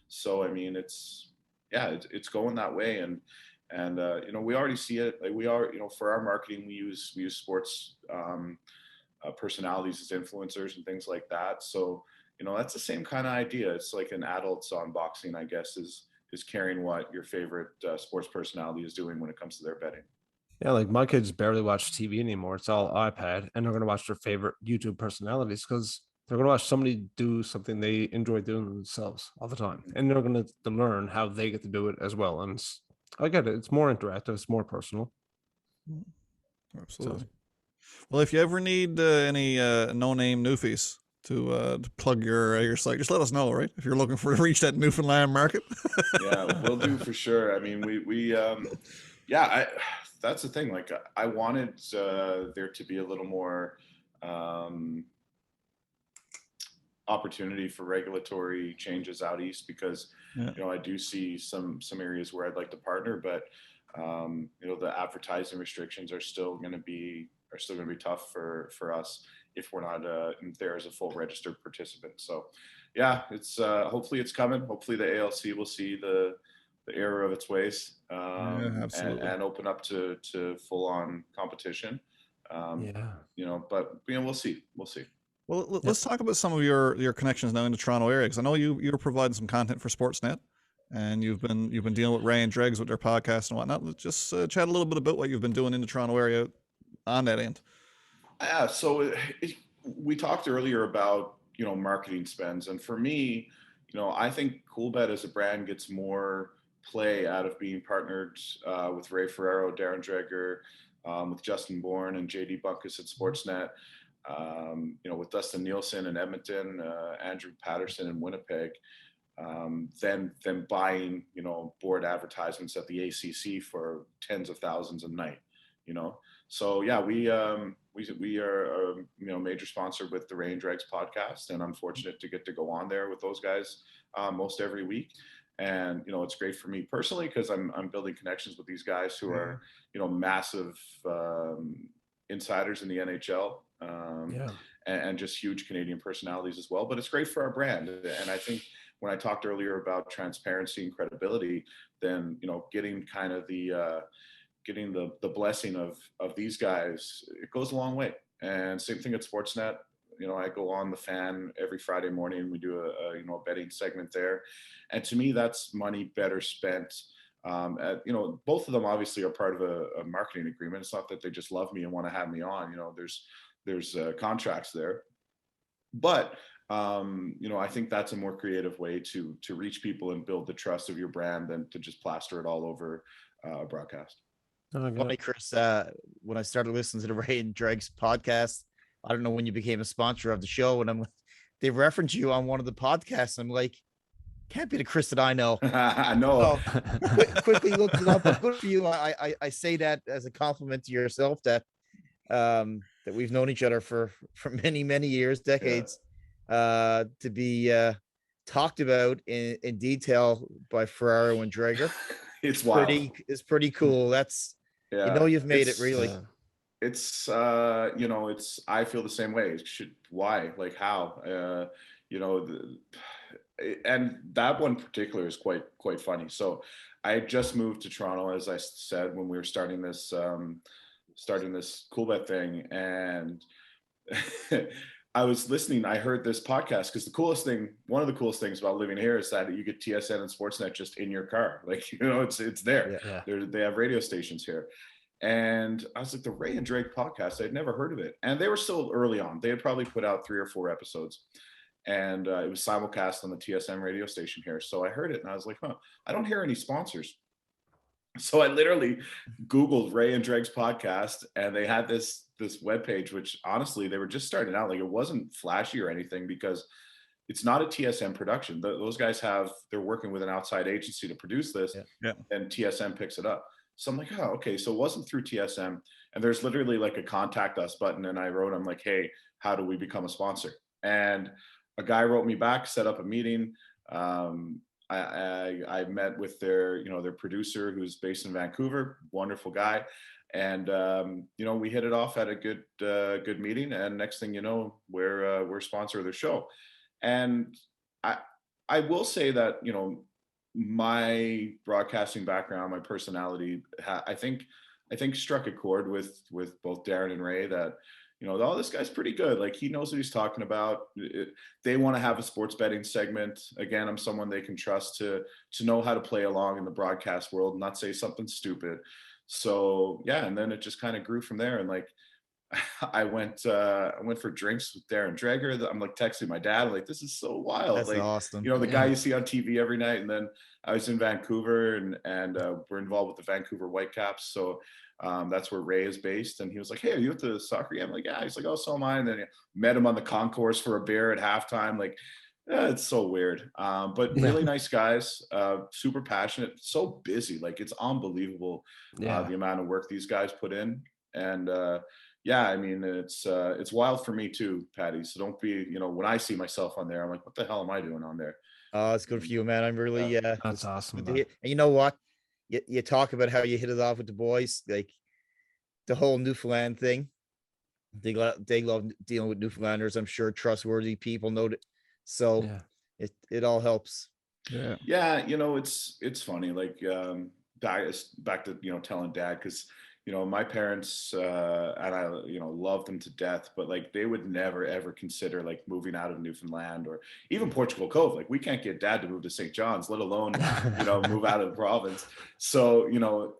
So I mean, it's going that way, and you know, we already see it. Like we are, you know, for our marketing, we use sports personalities as influencers and things like that. So you know, that's the same kind of idea. It's like an adult's unboxing, I guess, is is caring what your favorite sports personality is doing when it comes to their betting. Yeah, like my kids barely watch TV anymore. It's all iPad, and they're going to watch their favorite YouTube personalities because they're going to watch somebody do something they enjoy doing themselves all the time, and they're going to learn how they get to do it as well. And I get it; it's more interactive, it's more personal. Absolutely. Well, if you ever need any no-name newfies to plug your site, just let us know, right? If you're looking to reach that Newfoundland market. Yeah, we'll do for sure. I mean, we that's the thing. Like, I wanted there to be a little more opportunity for regulatory changes out east, because I do see some areas where I'd like to partner, but the advertising restrictions are still going to be tough for us if we're not there as a full registered participant. So yeah, it's hopefully it's coming. Hopefully the ALC will see the error of its ways and open up to full on competition. But we'll see. Well, let's talk about some of your connections now in the Toronto area, because I know you're providing some content for Sportsnet, and you've been dealing with Ray and Dregs with their podcast and whatnot. Let's just chat a little bit about what you've been doing in the Toronto area on that end. Yeah, so we talked earlier about marketing spends, and for me, I think Coolbet as a brand gets more play out of being partnered with Ray Ferraro, Darren Dreger, with Justin Bourne and JD Bunkus at Sportsnet, with Dustin Nielsen in Edmonton, Andrew Patterson in Winnipeg, then buying board advertisements at the ACC for tens of thousands a night. So yeah, we are a major sponsor with the Ray and Dregs podcast, and I'm fortunate to get to go on there with those guys most every week. And it's great for me personally because I'm building connections with these guys who are massive insiders in the NHL, and just huge Canadian personalities as well. But it's great for our brand. And I think when I talked earlier about transparency and credibility, then getting kind of getting the blessing of these guys, it goes a long way. And same thing at Sportsnet. I go on The Fan every Friday morning. We do a betting segment there, and to me, that's money better spent. Both of them obviously are part of a marketing agreement. It's not that they just love me and want to have me on. There's contracts there, but I think that's a more creative way to reach people and build the trust of your brand than to just plaster it all over a broadcast. Funny, Kris, when I started listening to the Ray and Dregs podcast, I don't know when you became a sponsor of the show, and they reference you on one of the podcasts. I'm like, can't be the Kris that I know. I know. So, quickly looked it up, but good for you. I say that as a compliment to yourself that we've known each other for many, many years, decades, to be talked about in detail by Ferraro and Dreger. It's wild. It's pretty cool. That's you've made it really. It's I feel the same way. Why? Like how? And that one in particular is quite funny. So I just moved to Toronto, as I said, when we were starting this Coolbet thing, and I was listening. I heard this podcast because one of the coolest things about living here is that you get TSN and Sportsnet just in your car. Like it's there. They have radio stations here. And I was like, the Ray and Drake podcast, I'd never heard of it. And they were still early on. They had probably put out 3 or 4 episodes. And it was simulcast on the TSM radio station here. So I heard it and I was like, I don't hear any sponsors. So I literally Googled Ray and Dregs podcast, and they had this webpage, which honestly, they were just starting out. Like, it wasn't flashy or anything because it's not a TSM production. Those guys they're working with an outside agency to produce this, and TSM picks it up. So I'm like, okay. So it wasn't through TSM, and there's literally like a contact us button. And I wrote, I'm like, hey, how do we become a sponsor? And a guy wrote me back, set up a meeting. I met with their producer, who's based in Vancouver, wonderful guy. And, we hit it off at a good meeting. And next thing you know, we're a sponsor of their show. And I will say that, my broadcasting background, my personality, I think struck a chord with both Darren and Ray that, you know, oh, this guy's pretty good. Like, he knows what he's talking about. They want to have a sports betting segment. Again, I'm someone they can trust to know how to play along in the broadcast world and not say something stupid. So yeah, and then it just kind of grew from there. And like, I went for drinks with Darren Dreger. I'm like texting my dad, I'm like, this is so wild. That's like, awesome. you know, the guy you see on TV every night. And then I was in Vancouver, and we're involved with the Vancouver Whitecaps. So that's where Ray is based. And he was like, hey, are you at the soccer game? I'm like, yeah. He's like, oh, so am I. And then I met him on the concourse for a beer at halftime. Like, it's so weird. But really nice guys, super passionate, so busy. Like, it's unbelievable the amount of work these guys put in. And yeah, I mean, it's wild for me too, Patty. So don't be, you know, when I see myself on there, I'm like, what the hell am I doing on there? Oh, it's good for you, man. I'm really, That's awesome. good to hear. And you know what? You talk about how you hit it off with the boys, like the whole Newfoundland thing. They love dealing with Newfoundlanders. I'm sure trustworthy people know that. So it all helps. Yeah, you know, it's funny. Like, back to, you know, telling dad, because, you know, my parents and I, you know, love them to death, but like, they would never ever consider like moving out of Newfoundland or even Portugal Cove. Like, we can't get dad to move to St. John's, let alone, you know, move out of the province. So, you know,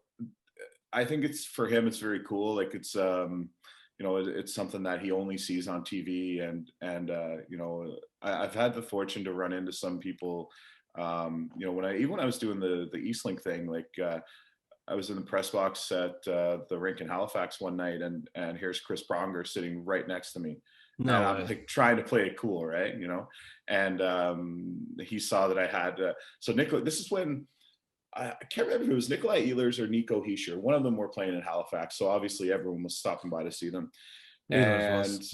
I think it's, for him, it's very cool. Like, it's you know, it's something that he only sees on TV, and you know, I've had the fortune to run into some people, you know, when I was doing the Eastlink thing, like, I was in the press box at the rink in Halifax one night, and here's Kris Pronger sitting right next to me. No and way. I'm like trying to play it cool, right? You know, and he saw that I had so Nikolai. This is when I can't remember if it was Nikolai Ehlers or Nico Heischer. One of them were playing in Halifax, so obviously everyone was stopping by to see them. Ehlers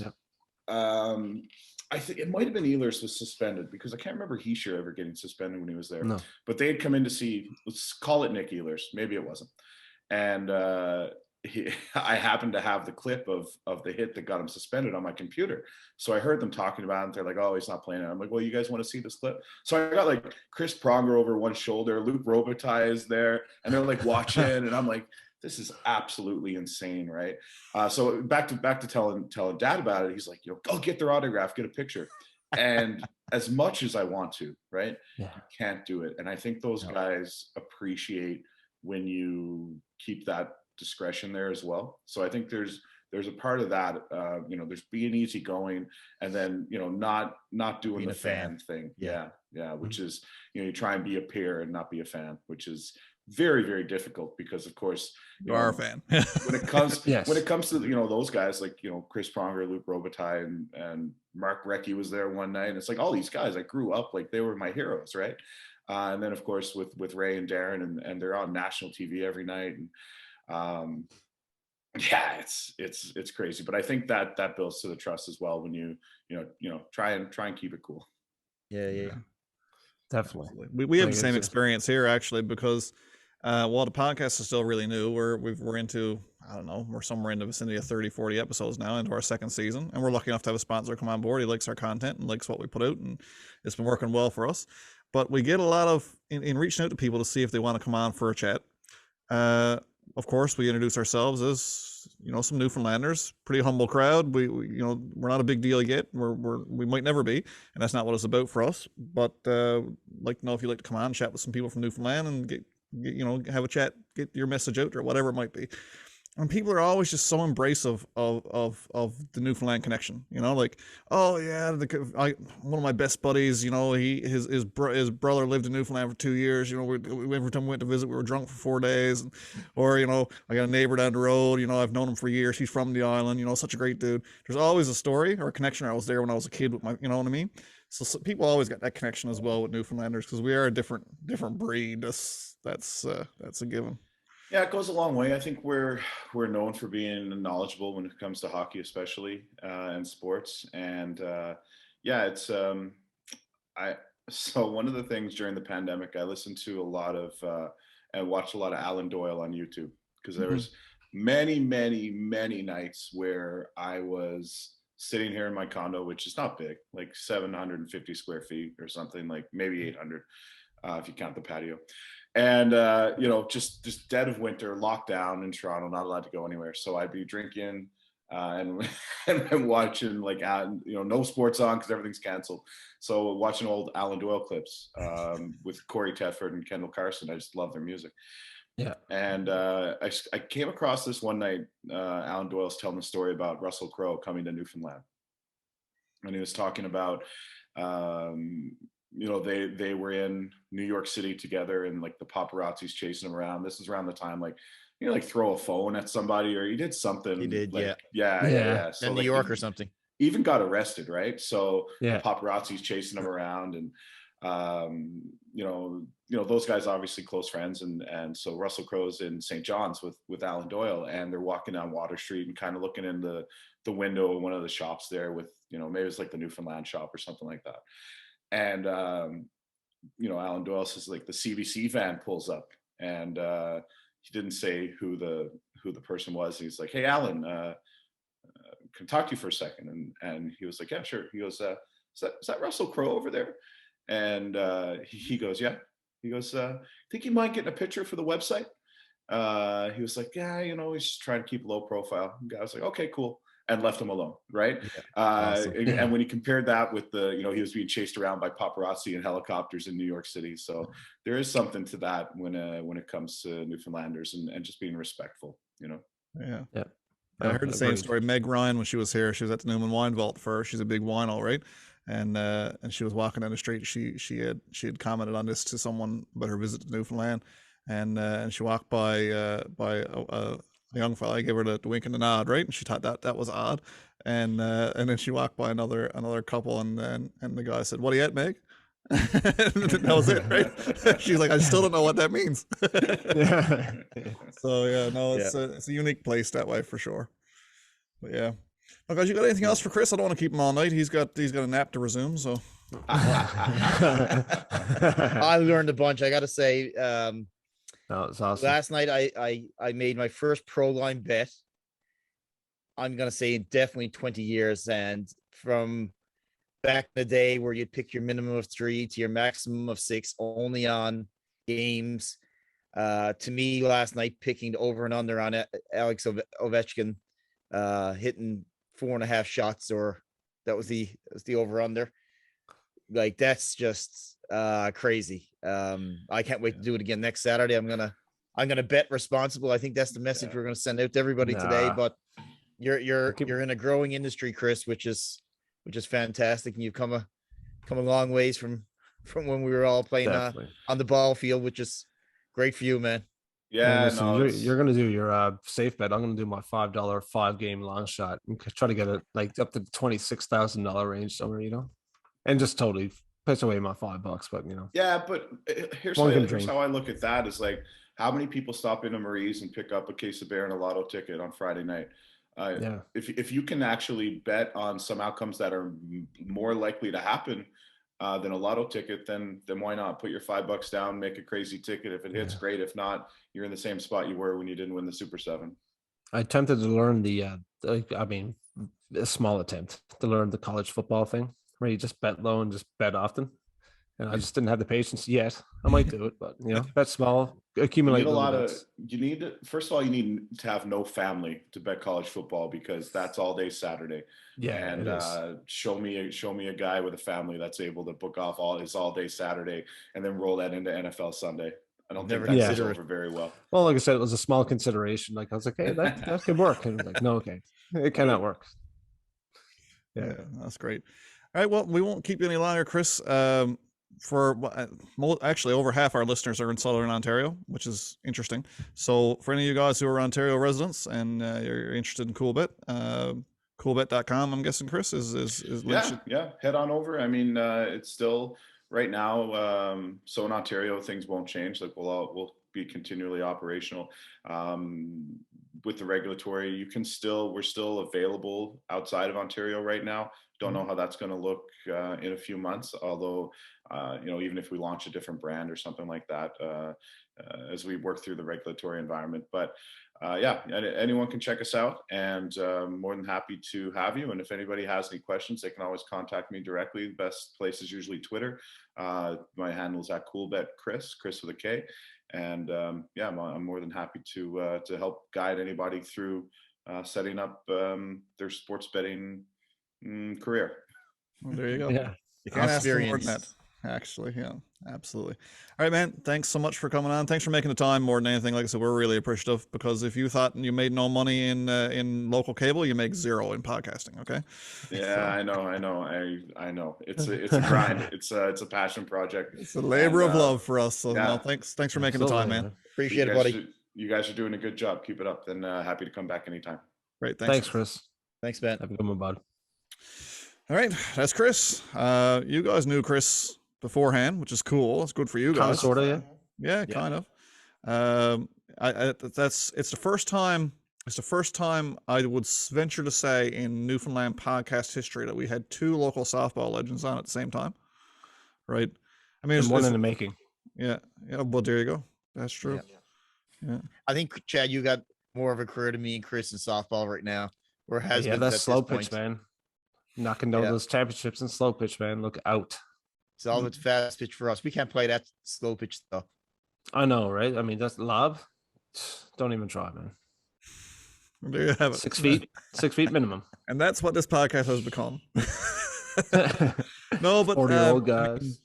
And I think it might have been Ehlers was suspended, because I can't remember Heischer ever getting suspended when he was there. No. But they had come in to see, let's call it Nick Ehlers. Maybe it wasn't. And I happened to have the clip of the hit that got him suspended on my computer. So I heard them talking about it. They're like, oh, he's not playing it. I'm like, well, you guys want to see this clip? So I got like Kris Pronger over one shoulder, Luke Robitaille is there, and they're like watching, and I'm like, this is absolutely insane, right? So back to telling dad about it. He's like, you know, go get their autograph, get a picture. And as much as I want to, right, you can't do it. And I think those guys appreciate when you keep that discretion there as well. So I think there's a part of that, you know, there's being easygoing, and then, you know, not doing Being the a fan. thing. Yeah. Which is, you know, you try and be a peer and not be a fan, which is very, very difficult, because of course You are a fan. when it comes Yes. when it comes to, you know, those guys like, you know, Kris Pronger, Luke Robitaille, and Mark Recchi was there one night, and it's like all these guys I grew up, like, they were my heroes, right? And then of course with Ray and Darren, and they're on national TV every night, and yeah, it's crazy. But I think that builds to the trust as well, when you try and keep it cool. Yeah. Definitely. We have Like, the same it's just- experience here, actually, because while the podcast is still really new, we're into, I don't know, we're somewhere in the vicinity of 30, 40 episodes now into our second season, and we're lucky enough to have a sponsor come on board. He likes our content and likes what we put out, and it's been working well for us. But we get a lot of, in reaching out to people to see if they want to come on for a chat. Of course, we introduce ourselves as, you know, some Newfoundlanders, pretty humble crowd. We you know, we're not a big deal yet. We might never be, and that's not what it's about for us. But like to know if you'd like to come on, chat with some people from Newfoundland, and get you know, have a chat, get your message out, or whatever it might be. And people are always just so embracive of the Newfoundland connection, you know, like, oh yeah, one of my best buddies, you know, his brother lived in Newfoundland for 2 years, you know, every time we went to visit, we were drunk for 4 days, or, you know, I got a neighbor down the road, you know, I've known him for years, he's from the island, you know, such a great dude. There's always a story or a connection. I was there when I was a kid with my, you know what I mean? So people always got that connection as well with Newfoundlanders, because we are a different breed. That's a given. Yeah, it goes a long way. I think we're known for being knowledgeable when it comes to hockey, especially and sports. And yeah, it's so one of the things during the pandemic, I listened to a lot of and watched a lot of Alan Doyle on YouTube, because there was many nights where I was sitting here in my condo, which is not big, like 750 square feet or something, like maybe 800 if you count the patio. And, you know, just dead of winter, locked down in Toronto, not allowed to go anywhere. So I'd be drinking and and watching like no sports on because everything's canceled. So watching old Alan Doyle clips with Corey Tedford and Kendall Carson. I just love their music. Yeah. And I came across this one night. Alan Doyle's telling a story about Russell Crowe coming to Newfoundland, and he was talking about they were in New York City together, and like the paparazzi's chasing him around. This is around the time like throw a phone at somebody, or he did something. He did, like, yeah. yeah. So In New like, York or something. Even got arrested, right? So Yeah. the paparazzi's chasing him around, and those guys obviously close friends, and so Russell Crowe's in St. John's with Alan Doyle, and they're walking down Water Street and kind of looking in the window of one of the shops there with maybe it's like the Newfoundland shop or something like that, and Alan Doyle says like the CBC van pulls up, and he didn't say who the person was. He's like, "Hey, Alan, can I talk to you for a second?" And he was like, "Yeah, sure." He goes, is that Russell Crowe over there? And he goes, "Yeah." He goes, "Think you mind getting a picture for the website?" He was like, "Yeah, he's just trying to keep low profile." The guy was like, "Okay, cool," and left him alone, right? Yeah. Awesome. And when he compared that with he was being chased around by paparazzi and helicopters in New York City. So there is something to that when it comes to Newfoundlanders and just being respectful, Yeah. Yeah. I heard the same Agreed. story. Meg Ryan, when she was here, she was at the Newman Wine Vault she's a big wino, right? And she was walking down the street. She had commented on this to someone about her visit to Newfoundland, and she walked by a young fella. I gave her the wink and the nod, right? And she thought that was odd, and then she walked by another couple, and the guy said, "What are you at, Meg?" That was it, right? She's like, "I still don't know what that means." Yeah. So yeah, no, it's a unique place that way for sure. But yeah. Oh, guys, you got anything else for Kris? I don't want to keep him all night. He's got a nap to resume. So I learned a bunch. I got to say, No, it's awesome. last night I made my first pro line bet. I'm gonna say definitely 20 years, and from back in the day where you'd pick your minimum of 3 to your maximum of 6 only on games. To me, last night picking the over and under on Alex Ovechkin hitting 4.5 shots, or that was the over under. Like, that's just crazy. I can't wait to do it again next Saturday. I'm gonna bet responsible. I think that's the message we're gonna send out to everybody today. But you're in a growing industry, Kris, which is fantastic, and you've come a long ways from when we were all playing on the ball field, which is great for you, man. Yeah, Listen, no, you're gonna do your safe bet. I'm gonna do my $5 5-game long shot and try to get it like up to the $26,000 range somewhere, and just totally piss away my $5. But yeah, but here's how I look at that is like, how many people stop into Marie's and pick up a case of beer and a lotto ticket on Friday night? If you can actually bet on some outcomes that are more likely to happen than a lotto ticket, then why not put your $5 down, make a crazy ticket? If it hits, great. If not, you're in the same spot you were when you didn't win the Super 7. I attempted to learn a small attempt to learn the college football thing, where you just bet low and just bet often. And I just didn't have the patience yet. I might do it, but bet small, accumulate. First of all, you need to have no family to bet college football, because that's all day Saturday. Yeah, and show me a guy with a family that's able to book off all day Saturday and then roll that into NFL Sunday. I don't think that goes over very well. Well, like I said, it was a small consideration. Like, I was like, hey, that could work. And I was like, no, okay, it cannot work. Yeah, that's great. All right, well, we won't keep you any longer, Kris. Actually, over half our listeners are in Southern Ontario, which is interesting. So for any of you guys who are Ontario residents and you're interested in Coolbet, coolbet.com, I'm guessing, Kris, is yeah, head on over. I mean, it's still right now, so in Ontario things won't change. Like, we'll be continually operational. With the regulatory, we're still available outside of Ontario right now. Don't know how that's going to look in a few months, although even if we launch a different brand or something like that, as we work through the regulatory environment. But anyone can check us out, and more than happy to have you. And if anybody has any questions, they can always contact me directly. The best place is usually Twitter. My handle is at CoolBetKris, Kris with a K. And I'm more than happy to help guide anybody through setting up their sports betting career. Well, there you go. Yeah. You can't ask for more than that. Experience. Actually, yeah, absolutely. All right, man. Thanks so much for coming on. Thanks for making the time. More than anything, like I said, we're really appreciative, because if you thought you made no money in local cable, you make zero in podcasting. Okay. Yeah, I know. It's a grind. It's a passion project. It's a labor And, of love for us. So yeah. no, thanks for making the time, man. Appreciate it, buddy. You guys are doing a good job. Keep it up. And happy to come back anytime. Great. Thanks, Chris. Thanks, Ben. Have a good one, bud. All right, that's Kris. You guys knew Kris beforehand, which is cool. It's good for you Kind of, guys. sort of, yeah. Yeah, kind of. It's the first time. It's the first time I would venture to say in Newfoundland podcast history that we had two local softball legends on at the same time. Right. I mean, And one in the making. Yeah. Yeah. Well, there you go. That's true. Yeah. I think, Chad, you got more of a career to me and Kris in softball right now. Or has Yeah, been that's at slow this pitch, point. man. Knocking down Yeah. those championships in slow pitch, man. Look out. It's all it's fast pitch for us. We can't play that slow pitch stuff. I know, right? I mean, that's lob. Don't even try, man. There you have it. 6 feet, 6 feet minimum. And that's what this podcast has become. No, but 40-year-old guys.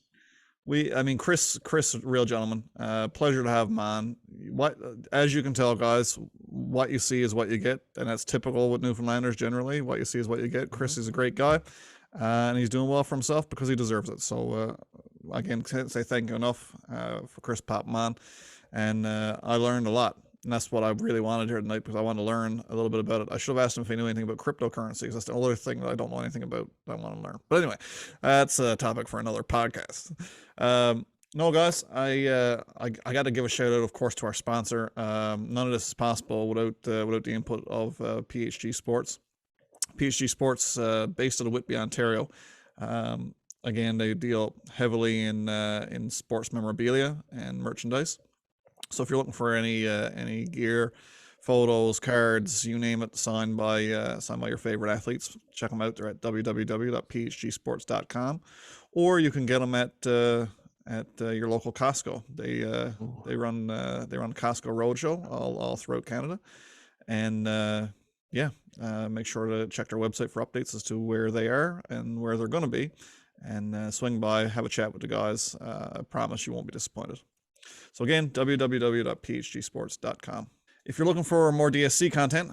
I mean, Kris, real gentleman. Pleasure to have him on. What, as you can tell, guys, what you see is what you get, and that's typical with Newfoundlanders generally. What you see is what you get. Kris is a great guy, and he's doing well for himself because he deserves it. So, again, can't say thank you enough for Kris popping on, and I learned a lot. And that's what I really wanted here tonight, because I wanted to learn a little bit about it. I should have asked him if he knew anything about cryptocurrency, because that's the only thing that I don't know anything about that I want to learn. But anyway, that's a topic for another podcast. No, guys, I got to give a shout out, of course, to our sponsor. None of this is possible without the input of PHG Sports. PHG Sports, based out of Whitby, Ontario. Again, they deal heavily in sports memorabilia and merchandise. So if you're looking for any gear, photos, cards, you name it, signed by your favorite athletes, check them out. They're at www.phgsports.com, or you can get them at your local Costco. They run Costco Roadshow all throughout Canada, and make sure to check their website for updates as to where they are and where they're going to be, and swing by, have a chat with the guys. I promise you won't be disappointed. So again, www.phgsports.com. If you're looking for more DSC content,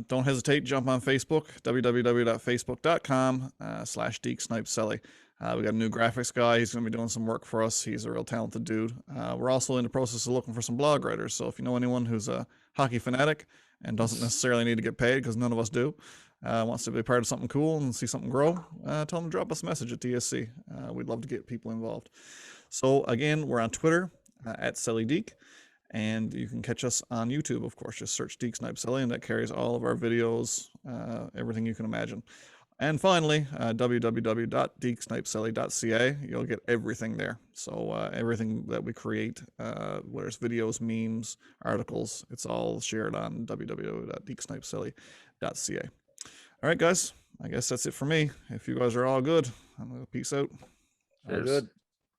don't hesitate, jump on Facebook, www.facebook.com/DeekSnipeSelly. We got a new graphics guy. He's going to be doing some work for us. He's a real talented dude. We're also in the process of looking for some blog writers. So if you know anyone who's a hockey fanatic and doesn't necessarily need to get paid, because none of us do, wants to be part of something cool and see something grow, tell them to drop us a message at DSC. We'd love to get people involved. So again, we're on Twitter at SellyDeek, and you can catch us on YouTube, of course. Just search Deek Snipe Selly, and that carries all of our videos, everything you can imagine. And finally, www.deeksnipeselly.ca. You'll get everything there. So everything that we create, whether it's videos, memes, articles, it's all shared on www.deeksnipeselly.ca. All right, guys, I guess that's it for me. If you guys are all good, I'm going to peace out. All good.